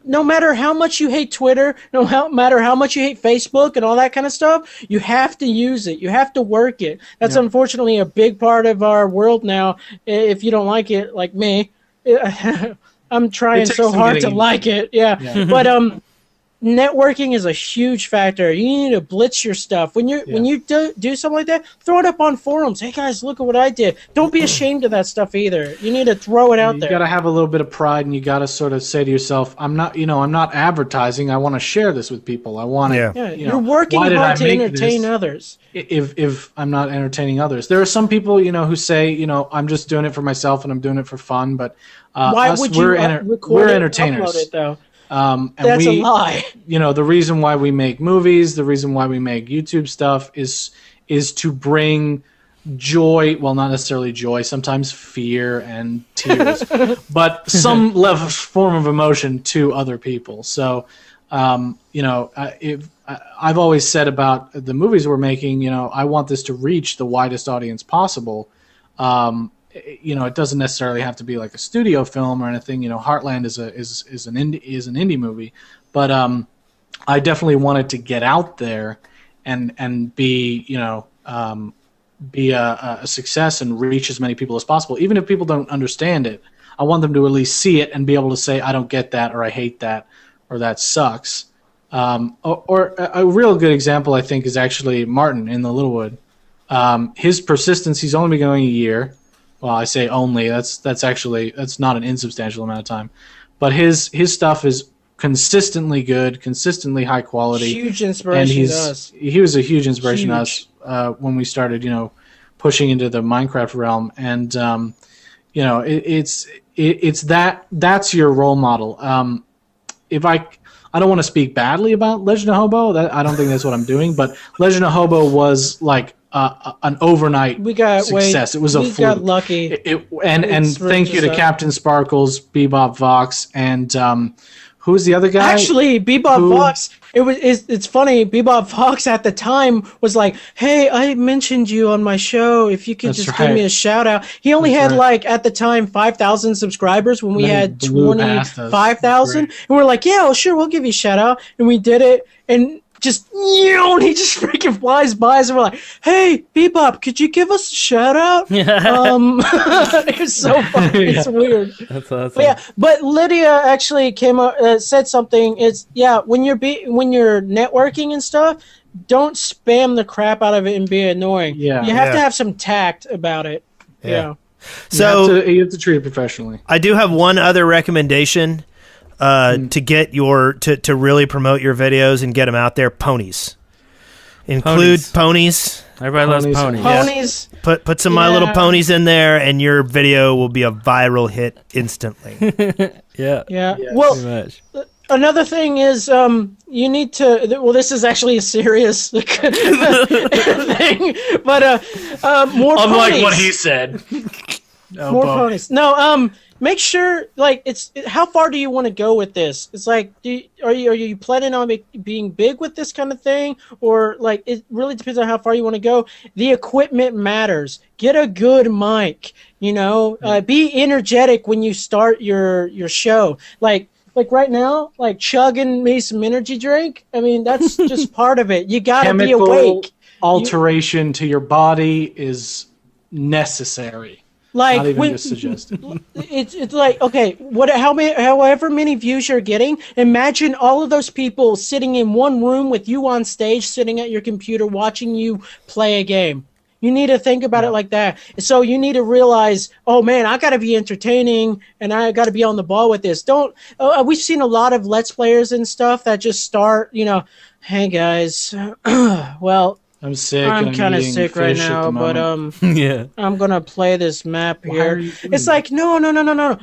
No matter how much you hate Twitter, matter how much you hate Facebook and all that kind of stuff, you have to use it. You have to work it. That's unfortunately a big part of our world now. If you don't like it, like me, I'm trying so hard to like it. Yeah. But networking is a huge factor. You need to blitz your stuff. When you do something like that, throw it up on forums. Hey guys, look at what I did. Don't be ashamed of that stuff either. You need to throw it out there. You got to have a little bit of pride, and you got to sort of say to yourself, I'm not advertising. I want to share this with people. I want to. Yeah, you're working hard to entertain others. If I'm not entertaining others, there are some people who say I'm just doing it for myself and I'm doing it for fun. But why would you we're entertainers. Upload it, though? And that's a lie. The reason why we make movies, the reason why we make YouTube stuff is to bring joy. Well, not necessarily joy. Sometimes fear and tears, but some form of emotion to other people. So, I've always said about the movies we're making, I want this to reach the widest audience possible. It doesn't necessarily have to be like a studio film or anything. Heartland is an indie movie, but I definitely wanted to get out there and be a success and reach as many people as possible. Even if people don't understand it, I want them to at least see it and be able to say, I don't get that, or I hate that, or that sucks. Or a real good example, I think, is actually Martin in the Littlewood. His persistence, he's only been going a year. Well, I say only. That's not an insubstantial amount of time, but his stuff is consistently good, consistently high quality. Huge inspiration to us. He was a huge inspiration to us when we started, pushing into the Minecraft realm, and it's that's your role model. If I don't want to speak badly about Legend of Hobo. I don't think that's what I'm doing, but Legend of Hobo was like an overnight success. It was a fluke. We got lucky. And thank you to Captain Sparkles, Bebop Vox, and who's the other guy? Actually, Bebop Vox. It's funny. Bebop Vox at the time was like, "Hey, I mentioned you on my show. If you could give me a shout out." He only had at the time 5,000 subscribers when we had 25,000, and we're like, "Yeah, well, sure, we'll give you a shout out," and we did it, and just and he just freaking flies by us, and we're like, "Hey, Bebop, could you give us a shout out?" It's so funny. It's weird. That's awesome. But but Lydia actually came up said something. It's when you're networking and stuff, don't spam the crap out of it and be annoying. You have to have some tact about it. So you have to treat it professionally. I do have one other recommendation to get to really promote your videos and get them out there. Ponies. Include ponies. Everybody loves ponies. Ponies. Put some My Little Ponies in there, and your video will be a viral hit instantly. Yeah. Well, Pretty much. another thing is you need to. Well, this is actually a serious thing, but more Unlike ponies. what he said. More ponies. No, make sure how far do you want to go with this? It's like, are you planning on being big with this kind of thing, or like it really depends on how far you want to go. The equipment matters. Get a good mic. Be energetic when you start your show. Like right now, like chugging me some energy drink. I mean, that's just part of it. You gotta be awake. Alteration to your body is necessary. Like not even just suggested. It's like, okay, however many views you're getting, imagine all of those people sitting in one room with you on stage, sitting at your computer, watching you play a game. You need to think about it like that. So you need to realize, oh man, I got to be entertaining and I got to be on the ball with this. We've seen a lot of Let's Players and stuff that just start, hey guys, well, I'm sick. I'm kind of sick right now, but Yeah. I'm gonna play this map Why here. are you doing It's like no.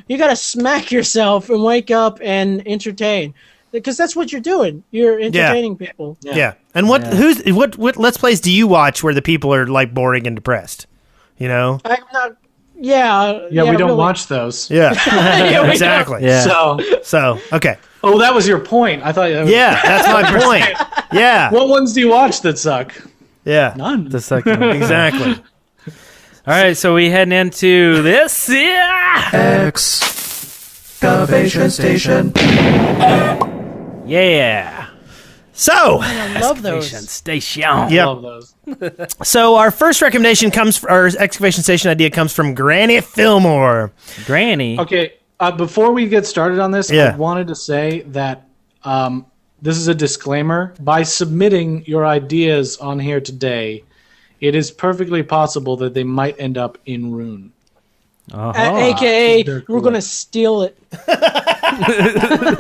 You gotta smack yourself and wake up and entertain, because that's what you're doing. You're entertaining people. Yeah. And what Let's Plays do you watch where the people are like boring and depressed? I'm not. Yeah. Yeah, we don't really. watch those. Yeah. we Exactly. Yeah. So okay. Oh, that was your point. I thought. Yeah, that's my point. Yeah. What ones do you watch that suck? Yeah. None. The second one. Exactly. All right, so we heading into this. Yeah. Excavation station. Yeah. So, I love Station. those. Station. yep. Love those. So our first recommendation our excavation station idea comes from Granny Fillmore. Granny. Okay, before we get started on this, Yeah. I wanted to say that this is a disclaimer. By submitting your ideas on here today, it is perfectly possible that they might end up in Rune. AKA, They're we're cool. gonna steal it.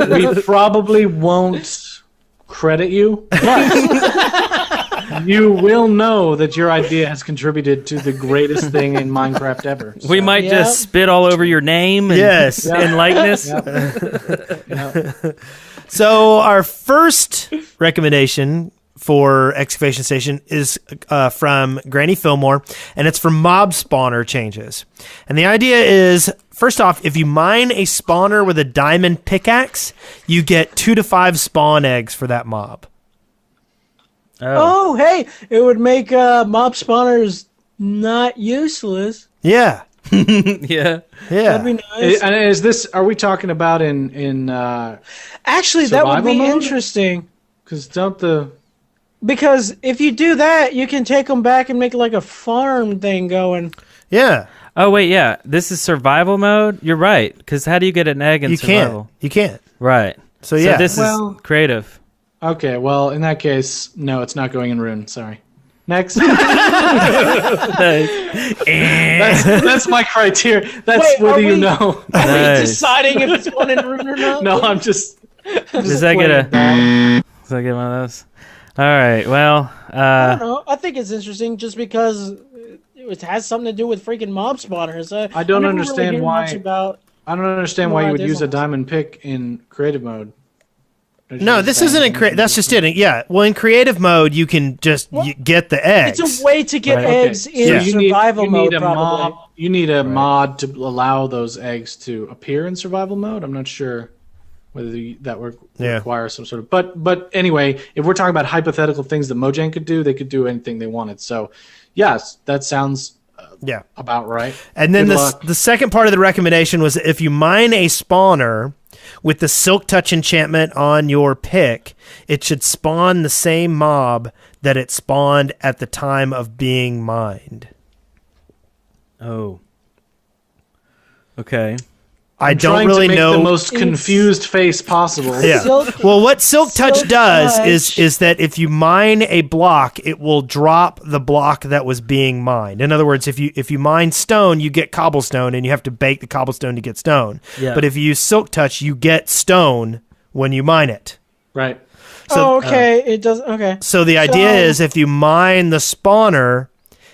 We probably won't credit you, but you will know that your idea has contributed to the greatest thing in Minecraft ever. We might Yeah. just spit all over your name and, Yes. and likeness. So our first recommendation for excavation station is from Granny Fillmore, and it's for mob spawner changes. And the idea is, first off, if you mine a spawner with a diamond pickaxe, you get 2 to 5 spawn eggs for that mob. Oh, hey, it would make mob spawners not useless. Yeah. Yeah. That'd be nice. And is this? Are we talking about in? Actually, that would survival be mode? interesting. Because if you do that, you can take them back and make like a farm thing going. Yeah. Oh, wait, yeah. This is survival mode? You're right. Because how do you get an egg in You survival? can't. You can't. Right. So yeah. this Well- is creative. Okay, well, in that case, no, it's not going in Rune. Sorry. Next. that's my criteria. That's Wait, whether are you we- know. Are we Nice. deciding if it's going in Rune or not? No, I'm just. Does that get does that get one of those? All right. Well, I don't know. I think it's interesting just because it has something to do with freaking mob spawners. I don't never understand really hear why- much about. I don't understand why No, you would there's use a a- diamond pick in creative mode. No, this isn't in that's just it. Yeah. Well, in creative mode, you can just get the eggs. It's a way to get Right. eggs in Yeah. survival mode, a probably. mod. You need a mod to allow those eggs to appear in survival mode. I'm not sure whether that would Yeah. require some sort of. But anyway, if we're talking about hypothetical things that Mojang could do, they could do anything they wanted. So, yes, that sounds Yeah. about right. And then Good luck. the second part of the recommendation was that if you mine a spawner with the Silk Touch enchantment on your pick, it should spawn the same mob that it spawned at the time of being mined. oh. Okay. I I'm don't trying really to make know the most confused face possible. Yeah. Silk- Well, what Silk Touch Silk does Touch. is that if you mine a block, it will drop the block that was being mined. In other words, if you mine stone, you get cobblestone, and you have to bake the cobblestone to get stone. Yeah. But if you use Silk Touch, you get stone when you mine it. Right. oh, okay. It does. Okay. So the idea is if you mine the spawner,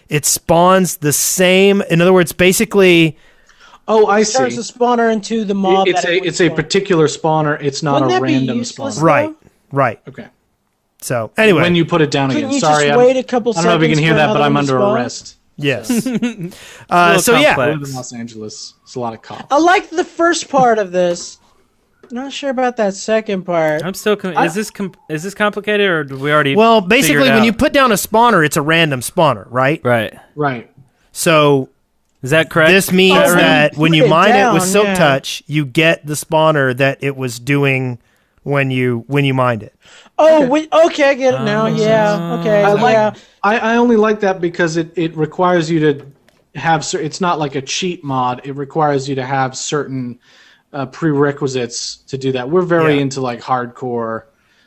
it spawns the same. In other words, basically. Oh, I Turns see. the spawner into the mob. It's a particular spawner. It's not Wouldn't a that be random useless, spawner. Right. Okay. So anyway, When you put it down Couldn't again. you Sorry, just wait a couple I don't know if you can seconds hear for that, but another I'm one to under spawn? arrest. yes. little So yeah, I complex. live in Los Angeles. It's a lot of cops. I like the first part of this. Not sure about that second part. I'm still. Is this complicated, or do we already? well, figure basically, it when out? you put down a spawner, it's a random spawner, right? Right. Right. So Is that correct? this means Oh, that when put you it mine it with down, Silk yeah. Touch, you get the spawner that it was doing when you mined it. Oh, okay, I get it now. Yeah. Okay. Yeah. I only like that because it requires you to have. It's not like a cheat mod. It requires you to have certain prerequisites to do that. We're very Yeah. into like hardcore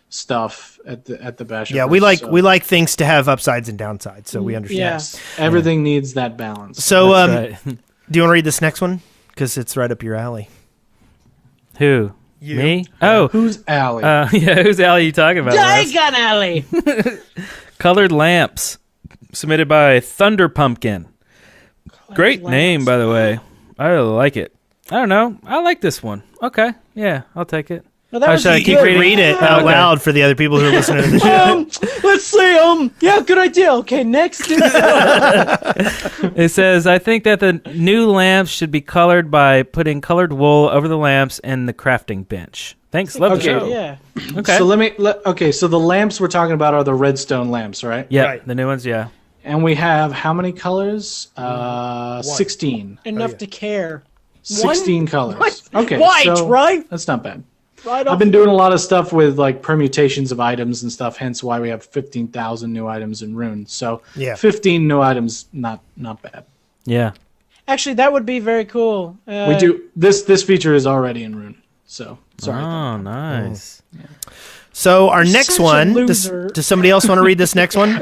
stuff at the Bashur. Yeah, we like things to have upsides and downsides, so we understand. Yes. everything needs that balance. So, That's right. do you want to read this next one? Because it's right up your alley. Who? You. Me? Oh, Who's Allie? yeah. Whose alley are you talking about? Russ? Diagon Alley. Colored Lamps, submitted by Thunder Pumpkin. Great name, by the way. I really like it. I don't know. I like this one. Okay, yeah, I'll take it. Well, that Oh, was should I good. keep reading? Read it out Okay. loud for the other people who are listening to the show. Let's see. Yeah, good idea. Okay, next. It says, I think that the new lamps should be colored by putting colored wool over the lamps and the crafting bench. Thanks. Love the Okay. show. Yeah. Okay. Okay, so the lamps we're talking about are the redstone lamps, right? Yeah, Right. the new ones, yeah. And we have how many colors? 16. Enough to care. 16 colors. What? Okay. White, so right? That's not bad. Right. I've been doing a lot of stuff with like permutations of items and stuff, hence why we have 15,000 new items in Rune. So Yeah. 15 new items, not bad. Yeah. Actually, that would be very cool. We do this feature is already in Rune. So sorry. Oh, nice. So our next Such a one, loser. does somebody else want to read this next one?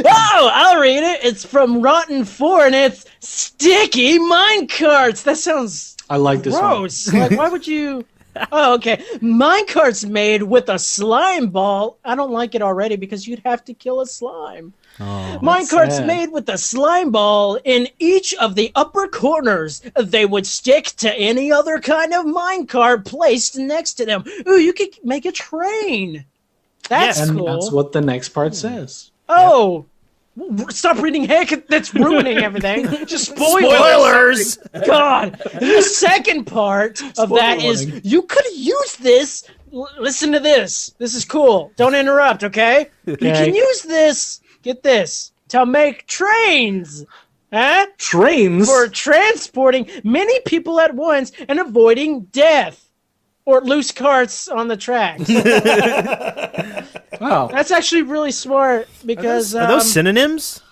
Oh, I'll read it. It's from Rotten 4, and it's sticky minecarts. That sounds I like this one. gross. Like, why would you? Oh, okay. Minecarts made with a slime ball. I don't like it already because you'd have to kill a slime. Minecarts sad. made with a slime ball in each of the upper corners. They would stick to any other kind of minecart placed next to them. Ooh, you could make a train. That's And cool. that's what the next part says. Oh, stop reading heck. That's ruining everything. Just Spoilers! God. The second part of that is warning. you could use this. Listen to this. This is cool. Don't interrupt, okay? You can use this. Get this. To make trains. Huh? Trains? For transporting many people at once and avoiding death. Or loose carts on the tracks. Wow. That's actually really smart because Are those synonyms?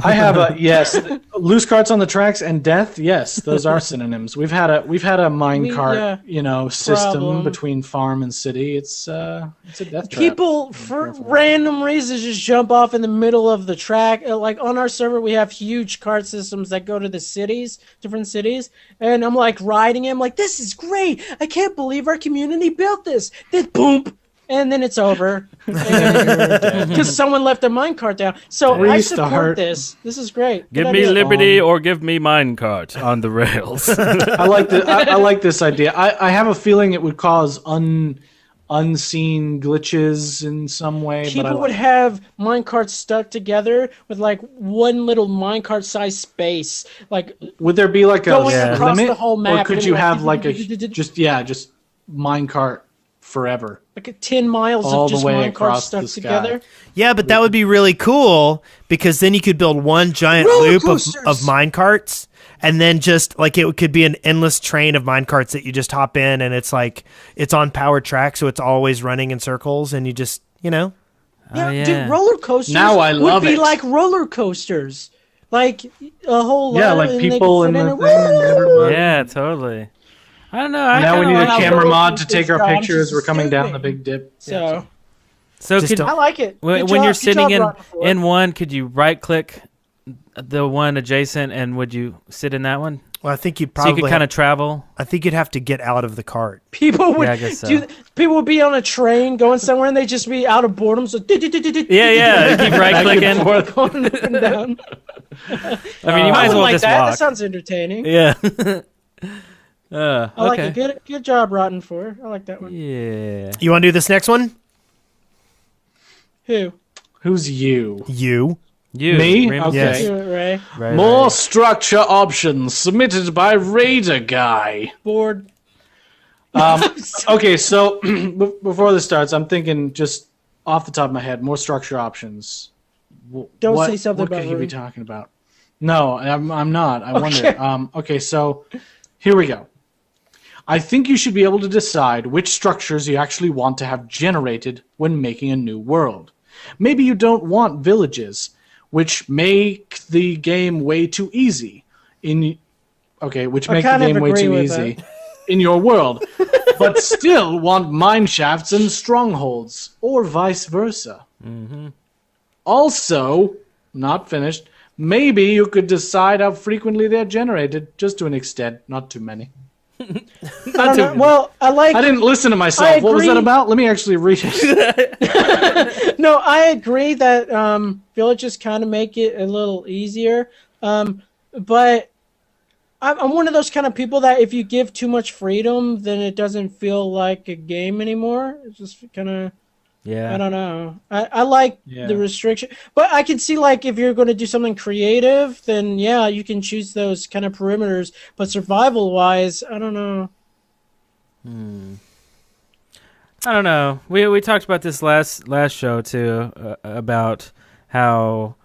I have a yes. Loose carts on the tracks and death. Yes, those are synonyms. We've had a minecart, system problem. between farm and city. It's a death trap. people for random reasons just jump off in the middle of the track. Like on our server, we have huge cart systems that go to the cities, different cities, and I'm like riding them, like this is great. I can't believe our community built this. Then boom. And then it's over because someone left a minecart down. So I support Restart. this. This is great. Give Good me idea. liberty or give me minecart on the rails. I like I like this idea. I have a feeling it would cause unseen glitches in some way. but I People like would have minecarts stuck together with like one little minecart size space. Like Would there be like a going across limit, the whole map, or could and you like- have like a just minecart forever? like 10 miles All of the just way minecarts across stuck the sky. together. Yeah, but that would be really cool because then you could build one giant Roller loop coasters. of minecarts, and then just like it could be an endless train of minecarts that you just hop in, and it's like it's on powered track, so it's always running in circles, and you just Yeah, yeah. dude, roller coasters Now I love would be it. like roller coasters. like a whole lot. Yeah, like and they people could in fit the it. thing. And everybody. Yeah, totally. I don't know. I Now we kinda need a like it. camera mod to It's take our gone, picture as just we're coming down the stupid. big dip. So So Just could, don't- I like it. when Good when job- you're good sitting job, Rotten Fork. in one, could you right click the one adjacent, and would you sit in that one? Well, I think you'd So you probably. could kind of travel. I think you'd have to get out of the cart. People would Yeah, I guess so. people would be on a train going somewhere and they'd just be out of boredom. So Yeah. Keep right clicking. going up and down. I mean, you might as well like just that. walk. That sounds entertaining. Yeah. I like okay. it. Good job, Rotten Fork. I like that one. Yeah. You want to do this next one? Who? Who's you? You. You. Me? Reymas. Okay. Yes. Do it, Ray. Right, More right. structure options submitted by Raider Guy. Bored. Okay, so before this starts, I'm thinking just off the top of my head, more structure options. Don't What- say something what about could you be Roon. talking about? No, I'm not. I wonder. Okay, so here we go. I think you should be able to decide which structures you actually want to have generated when making a new world. Maybe you don't want villages, which make the game way too easy. Which I make the kind of game way agree too with easy in your world, but still want mine shafts and strongholds, or vice versa. Also, not finished. Maybe you could decide how frequently they're generated, just to an extent, not too many. I don't know. Well, I didn't listen to myself. What was that agree. about? Let me actually read it. No, I agree that villages kind of make it a little easier. But I'm one of those kind of people that if you give too much freedom, then it doesn't feel like a game anymore. It's just kind of, Yeah. I don't know. I like the restriction. But I can see, like, if you're going to do something creative, then, yeah, you can choose those kind of perimeters. But survival-wise, I don't know. I don't know. We talked about this last show too about how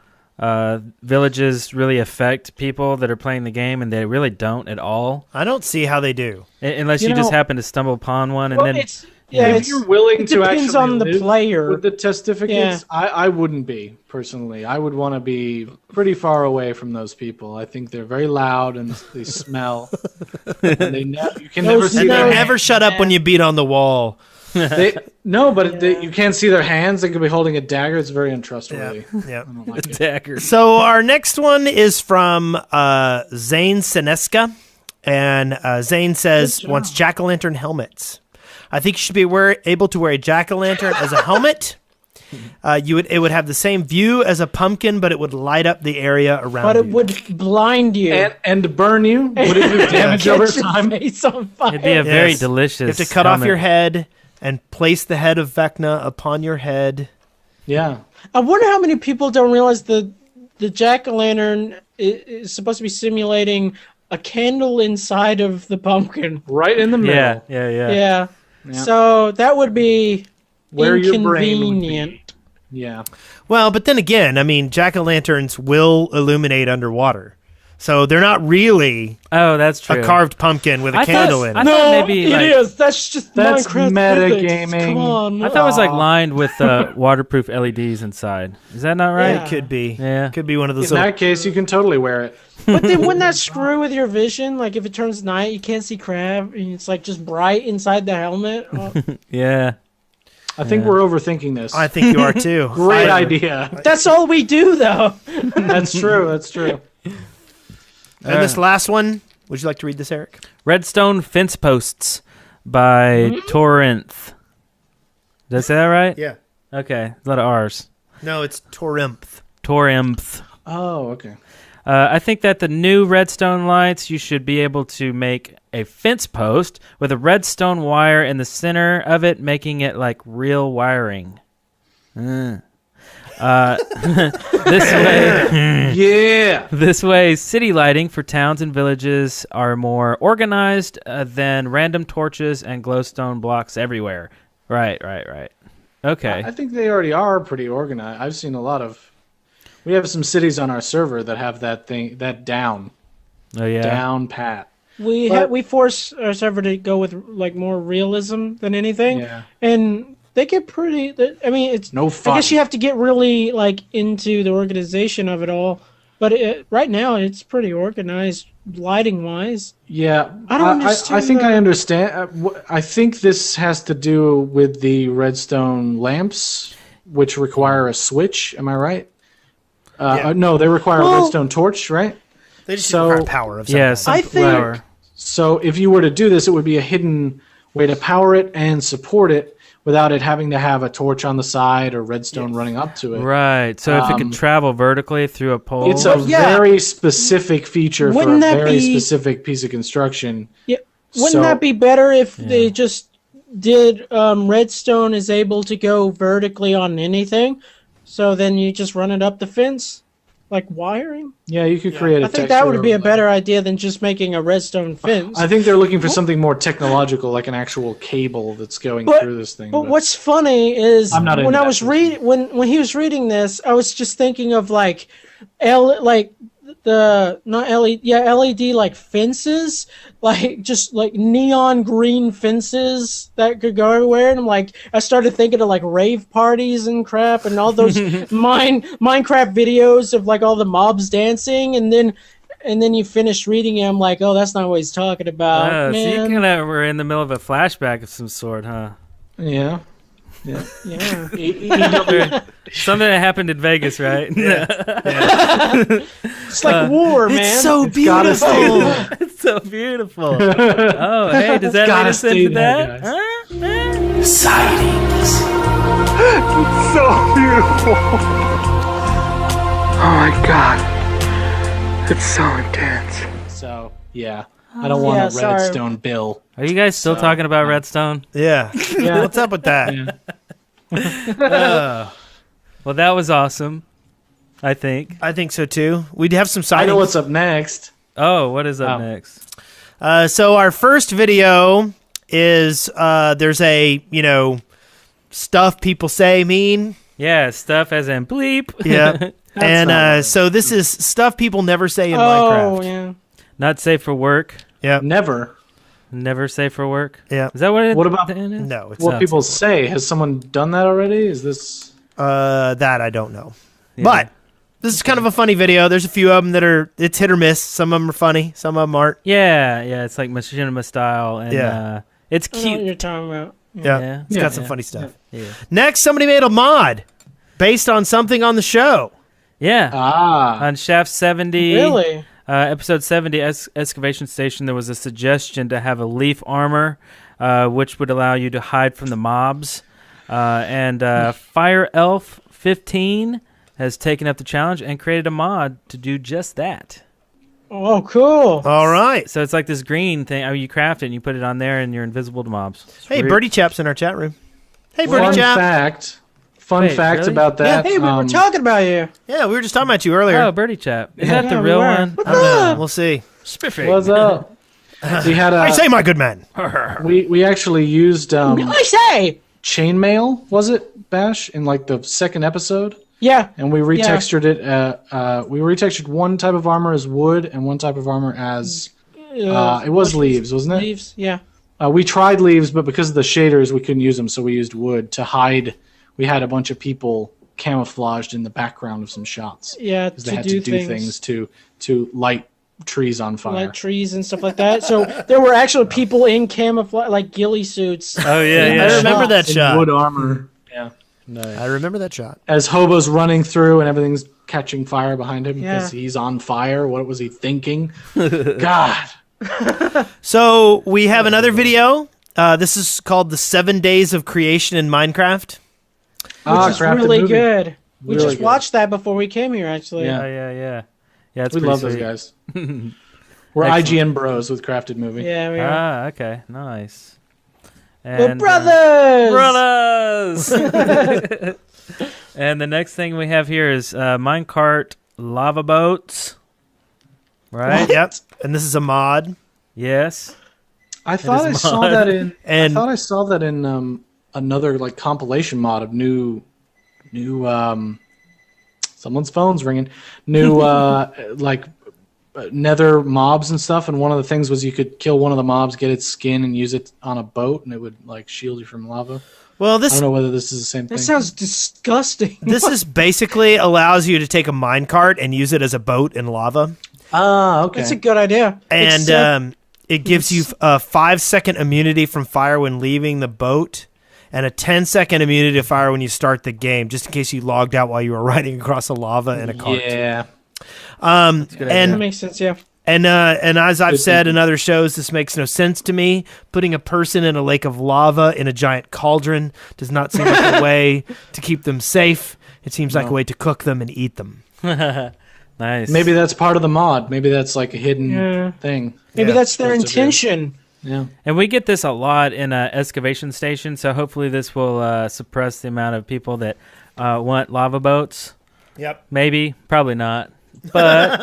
villages really affect people that are playing the game, and they really don't at all. I don't see how they do. Unless you You just know- happen to stumble upon one, and Well, then it's... Yeah, If it's, you're willing it to depends actually on the live player. with the testificates, I wouldn't be, personally. I would want to be pretty far away from those people. I think they're very loud and they smell. And you can never see And their they never shut up when you beat on the wall. you can't see their hands. They could be holding a dagger. It's very untrustworthy. Yeah. I don't like it. dagger. So our next one is from Zane Seneska, and Zane says wants jack-o'-lantern helmets. I think you should be able to wear a jack-o'-lantern as a helmet. It would have the same view as a pumpkin, but it would light up the area around But it you. would blind you. And burn you? Would it do damage over Catch your time? face on fire. It'd be a very Yes. delicious. You have to cut off helmet. your head and place the head of Vecna upon your head. Yeah. I wonder how many people don't realize the jack-o'-lantern is supposed to be simulating a candle inside of the pumpkin. Right in the middle. Yeah. Yeah. So that would be Where your brain would be. inconvenient. Yeah. Well, but then again, I mean, jack-o'-lanterns will illuminate underwater. So they're not really Oh, that's true. a carved pumpkin with a I candle thought- in I it. thought maybe like, That's just That's Minecraft metagaming. physics. Come on. I thought it was like lined with waterproof LEDs inside. Is that not right? Yeah. It could be. Yeah. Could be one of those In little... that case, you can totally wear it. But then wouldn't that screw with your vision? Like if it turns night, you can't see crab, and it's like just bright inside the helmet. Oh, Yeah. I think we're overthinking this. I think you are too. Great idea. that's all we do, though. That's true. That's true. And this last one, would you like to read this, Eric? Redstone Fence Posts by Torinth. Did I say that right? Yeah. Okay. A lot of R's. No, it's Torimph. Torinth. Oh, okay. I think that the new redstone lights, you should be able to make a fence post with a redstone wire in the center of it, making it like real wiring. This way, Yeah. this way, city lighting for towns and villages are more organized than random torches and glowstone blocks everywhere. Right. Okay. I think they already are pretty organized. I've seen a lot of. We have some cities on our server that have that down Oh yeah. down pat. We force our server to go with like more realism than anything, Yeah. and they get pretty. I mean, it's No I fun. guess you have to get really like into the organization of it all. but right now it's pretty organized lighting wise. Yeah, I don't understand I think that. I understand. I think this has to do with the redstone lamps, which require a switch. Am I right? No, they require a redstone torch, right? They just require power of some Yeah, kind. some I think- power. So if you were to do this, it would be a hidden way to power it and support it without it having to have a torch on the side or redstone running up to it. Right. So if it could travel vertically through a pole. It's a Yeah. very specific feature for a Wouldn't that very be- specific piece of construction. Yeah, wouldn't So- that be better if they just did redstone is able to go vertically on anything, so then you just run it up the fence, like wiring? Yeah, you could create a I think that would be a texture better idea than just making a redstone fence. I think they're looking for something more technological, like an actual cable that's going through this thing. But what's funny is I'm not when into I that was sort of reading when he was reading this, I was just thinking of like LED like fences, like just like neon green fences that could go everywhere. And I'm like, I started thinking of like rave parties and crap and all those Minecraft videos of like all the mobs dancing, and then you finish reading it, I'm like, oh, that's not what he's talking about. So you man. kind of were in the middle of a flashback of some sort, huh? Yeah. Yeah. Something that happened in Vegas, right? It's like war, man. It's so gotta stay beautiful. there. It's so beautiful. Oh, hey, does that lead gotta us stay into there, that? guys. Huh? Sightings. So beautiful. Oh my god. It's so intense. So, yeah. I don't want a sorry. redstone bill. Are you guys still talking about Redstone? Yeah. What's up with that? Well, that was awesome. I think. I think so too. We'd have some I sightings. know what's up next. Oh, what is up Oh. next? So our first video is there's a stuff people say mean. Yeah, stuff as in bleep. Yeah. And not so this is stuff people never say in Oh, Minecraft. yeah. Not safe for work. Yeah. Never. Never safe for work. Yeah. Is that what it What about- it is? No, it's What not. people say. Has someone done that already? Is this... That I don't know. Yeah. But this is kind of a funny video. There's a few of them that it's hit or miss. Some of them are funny. Some of them aren't. Yeah, it's like machinima style, and Yeah. it's I know what cute. you're talking about. Yeah. Yeah. It's got some funny stuff. Yeah. Next, somebody made a mod based on something on the show. Yeah. Ah. On Shaft 70, Really? episode 70, Excavation Station, there was a suggestion to have a leaf armor, which would allow you to hide from the mobs. And Fire Elf 15 has taken up the challenge and created a mod to do just that. Oh, cool. All right. So it's like this green thing. I mean, you craft it and you put it on there, and you're invisible to mobs. Hey, Sweet. Birdie Chap's in our chat room. Hey, Birdie Fun Chap. Fun Wait, fact really? about that. Hey, we were talking about you. Yeah, we were just talking about you earlier. Oh, Birdie Chap. Is that the we real were. one? I don't know. We'll see. Spiffy. What's up? We had I say, my good man. we actually used I say. chainmail, was it, Bash, in like the second episode? Yeah. And we retextured it. We retextured one type of armor as wood and one type of armor as it was leaves, wasn't it? Leaves. Yeah. We tried leaves, but because of the shaders, we couldn't use them, so we used wood to hide. We had a bunch of people camouflaged in the background of some shots. Yeah. Because they had to do things to light trees on fire. Like trees and stuff like that. So there were actually people in camouflage, like ghillie suits. Oh, yeah. I remember that in shot. wood armor. Yeah. I remember that shot. As Hobo's running through and everything's catching fire behind him because Yeah. he's on fire. What was he thinking? God. So we have another video. This is called The 7 Days of Creation in Minecraft. Ah, Which is crafted really movie. good. We Really just good. watched that before we came here, actually. Yeah. Yeah, it's We pretty love sweet. those guys. We're Excellent. IGN bros with Crafted Movie. Yeah, we are. Ah, okay. Nice. We're And, brothers! brothers! And the next thing we have here is Minecart lava boats. Right? Yep. And this is a mod. Yes. I thought I is saw mod. that in. And- I thought I saw that in another like compilation mod of new. Someone's phone's ringing. New like nether mobs and stuff. And one of the things was you could kill one of the mobs, get its skin, and use it on a boat, and it would like shield you from lava. Well, I this don't know whether this is the same thing. That sounds disgusting. this is basically allows you to take a minecart and use it as a boat in lava. Okay. That's a good idea. And it gives you a 5-second immunity from fire when leaving the boat, and a 10-second immunity to fire when you start the game, just in case you logged out while you were riding across the lava in a cart. Yeah. That makes sense, yeah. And as I've said in other shows, this makes no sense to me. Putting a person in a lake of lava in a giant cauldron does not seem like a way to keep them safe. It seems like a way to cook them and eat them. Nice. Maybe that's part of the mod. Maybe that's like a hidden thing. Maybe that's their That's a bit- intention. Yeah. And we get this a lot in excavation station, so hopefully this will suppress the amount of people that want lava boats. Yep. Maybe. Probably not. But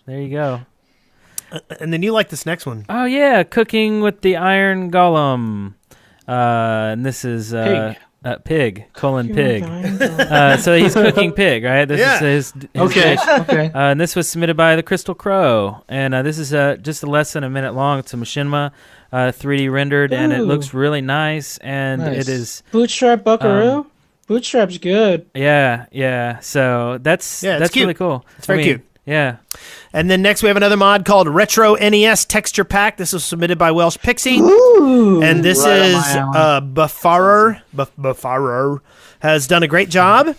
there you go. And then you like this next one. Oh, yeah. Cooking with the Iron Golem. And this is Pig. Pig. So he's cooking pig, right? This is his Okay. dish. Okay. And this was submitted by the Crystal Crow. And this is just less than a minute long. It's a machinima 3D rendered, and it Ooh. looks really nice. And Nice. it is, Bootstrap Buckaroo? Bootstrap's good. yeah. So that's it's cute. really cool. It's very cute. Yeah. And then next we have another mod called Retro NES Texture Pack. This was submitted by Welsh Pixie. Ooh. And this Right up is my alley. Buffarer has done a great job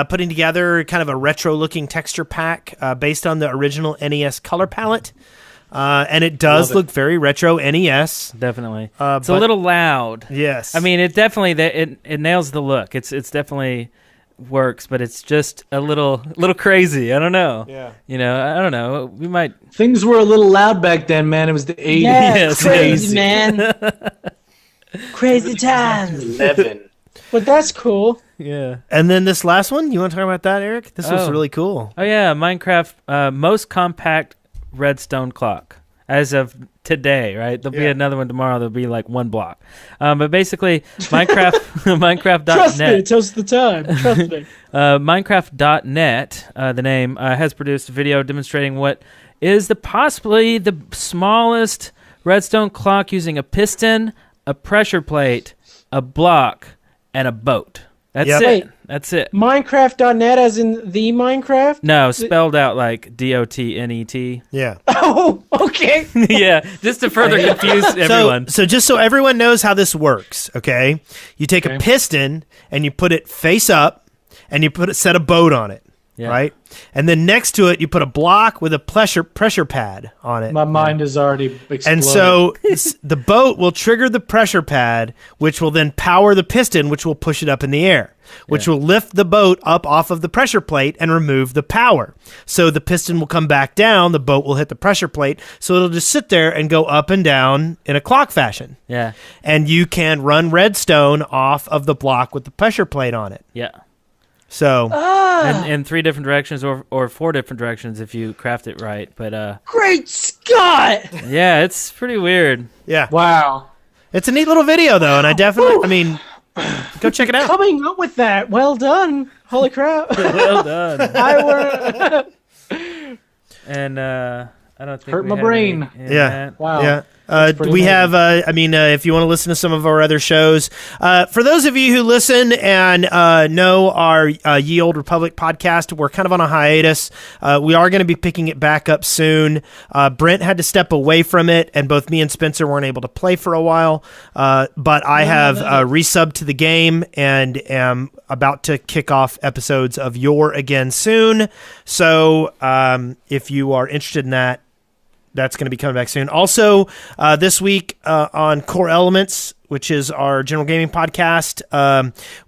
putting together kind of a retro-looking texture pack based on the original NES color palette. And it does Love it. look very retro NES. Definitely. It's but- a little loud. Yes. I mean, it definitely it nails the look. It's definitely works, but it's just a little Yeah. crazy. I don't know. I don't know. We might. Things were a little loud back then, man. It was the 80s. Yeah, Yes, crazy, man. Crazy times. 11. But that's cool. Yeah. And then this last one, you want to talk about that, Eric? This was Oh. really cool. Oh yeah, Minecraft most compact redstone clock as of today, right? There'll be another one tomorrow. There'll be like one block. But basically, Minecraft Trust me, it Minecraft.net. tells the time. Trust me. Minecraft.net, the name, has produced a video demonstrating what is possibly the smallest redstone clock using a piston, a pressure plate, a block, and a boat. That's Yep. it. Wait. That's it. Minecraft.net as in the Minecraft? No, spelled out like DOTNET. Yeah. Oh, okay. Yeah, just to further confuse everyone. So just so everyone knows how this works, okay? You take a Okay. piston and you put it face up and you set a boat on it, Yeah. right? And then next to it you put a block with a pressure pad on it. My mind is already exploding. And so the boat will trigger the pressure pad, which will then power the piston, which will push it up in the air, which will lift the boat up off of the pressure plate and remove the power. So the piston will come back down, the boat will hit the pressure plate, so it'll just sit there and go up and down in a clock fashion. Yeah, And you can run redstone off of the block with the pressure plate on it. yeah. So And in 3 different directions or 4 different directions if you craft it right. But Great Scott! yeah, it's pretty weird. yeah, wow. it's a neat little video though, and I definitely, go check it out. Coming up with that. Well done. Holy crap. Well done. I were. And I don't think Hurt we my have brain. any in Yeah. that. Wow. Yeah. pretty We amazing. have, if you want to listen to some of our other shows, for those of you who listen and know our Ye Old Republic podcast, we're kind of on a hiatus. We are going to be picking it back up soon. Brent had to step away from it, and both me and Spencer weren't able to play for a while. But I have resubbed to the game and am about to kick off episodes of Yore again soon. So if you are interested in that, that's going to be coming back soon. Also, this week on Core Elements, which is our general gaming podcast,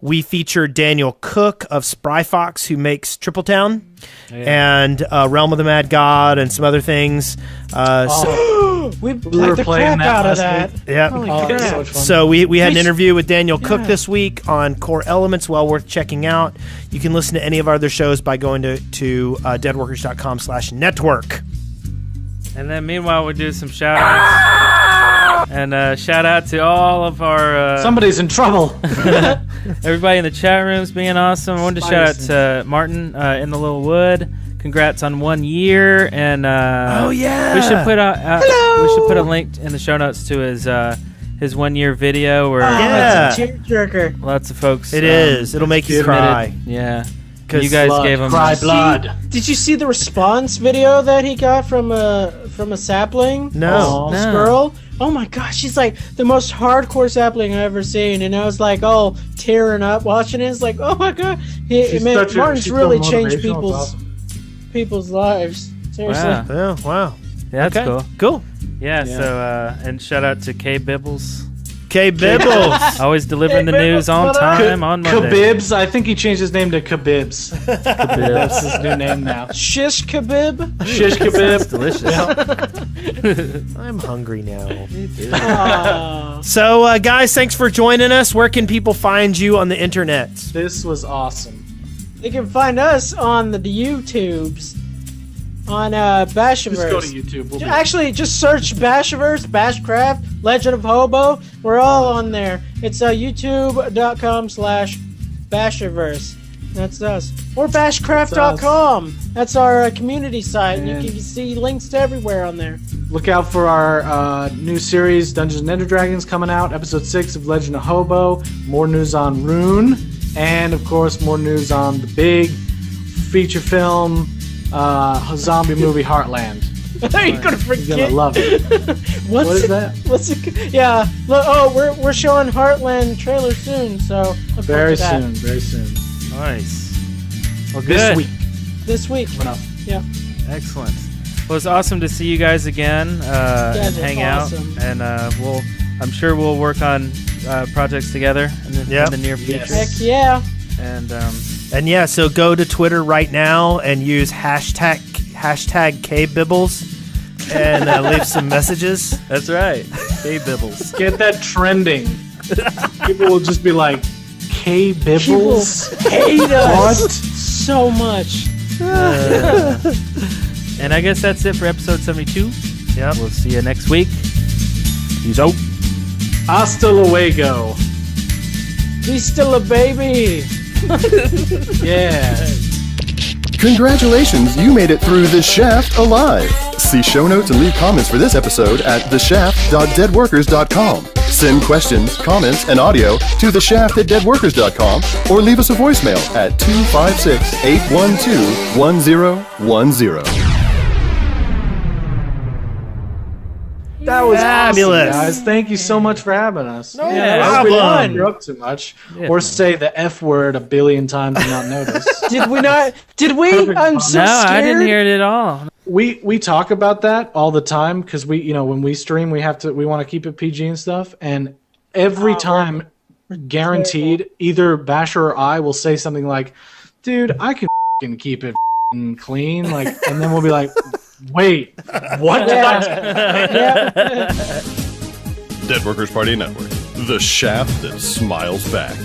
we featured Daniel Cook of Spry Fox, who makes Triple Town, and Realm of the Mad God, and some other things. We were played the playing crap that out of last that. week. Yeah. Holy Oh, that's so crap. much fun. So we had an Nice. interview with Daniel Cook this week on Core Elements, well worth checking out. You can listen to any of our other shows by going to deadworkers.com/network. And then meanwhile, we'll do some shout outs. And shout out to all of our Somebody's in trouble. everybody in the chat rooms being awesome. I wanted to shout out to Martin in the Little Wood. Congrats on 1 year. And Oh, yeah. we should put a link in the show notes to his his 1 year video where Yeah. It's a tearjerker. lots of folks. It is. It'll make you submitted. cry. Yeah. 'Cause You guys blood, gave him cry blood. Did you see the response video that he got from a sapling? No. This No. girl. Oh my gosh, she's like the most hardcore sapling I've ever seen, and I was like, all tearing up watching it. It's like, oh my god, Martin's really changed people's lives. Seriously. Wow. Oh, wow. Yeah, that's Okay. cool. Cool. Yeah. So and shout out to K Bibbles. Okay, Bibbles. Always delivering the news on time on Monday. Khabibs. I think he changed his name to Khabibs. That's his new name now. Shish kebab. Shish That's Khabib. delicious. I'm hungry now. Aw. So, guys, thanks for joining us. Where can people find you on the internet? This was awesome. They can find us on the YouTubes on Bashiverse. Just go to YouTube. We'll be Actually, just search Bashiverse, Bashcraft, Legend of Hobo. We're all on there. It's youtube.com/Bashiverse. That's us. Or Bashcraft.com. That's our community site. And you can see links to everywhere on there. Look out for our new series, Dungeons & Ender Dragons, coming out. Episode 6 of Legend of Hobo. More news on Roon. And, of course, more news on the big feature film zombie movie Heartland. You're gonna forget. You're gonna love it. What is that? What's it? Yeah. Look, we're showing Heartland trailer soon. So look Very forward to that. soon. Nice. Well, This good. week. This week. Coming up. Yeah. Excellent. Well, it's awesome to see you guys again and they're hang awesome. out. And I'm sure we'll work on projects together in the near future. Heck yeah. And Yeah, so go to Twitter right now and use hashtag KBibbles and leave some messages. that's right. K Bibbles. Get that trending. People will just be like, K Bibbles? Hate us What? so much. And I guess that's it for episode 72. Yep. We'll see you next week. Peace out. Hasta luego. He's still a baby. Yeah. Congratulations, you made it through The Shaft alive. See show notes and leave comments for this episode at theshaft.deadworkers.com. Send questions, comments, and audio to theshaft@deadworkers.com or leave us a voicemail at 256-812-1010. That was Fabulous. awesome, guys. Thank you so much for having us. No I hope we didn't problem. screw up too much. Yeah. Or say the F word a billion times and not notice. Did we not? Did we? I'm so No, scared. I didn't hear it at all. We talk about that all the time because when we stream we want to keep it PG and stuff, and every time guaranteed either Bashur or I will say something like, dude, I can f***ing keep it f***ing clean, like, and then we'll be like, wait, what did I Dead Workers Party Network, the shaft that smiles back.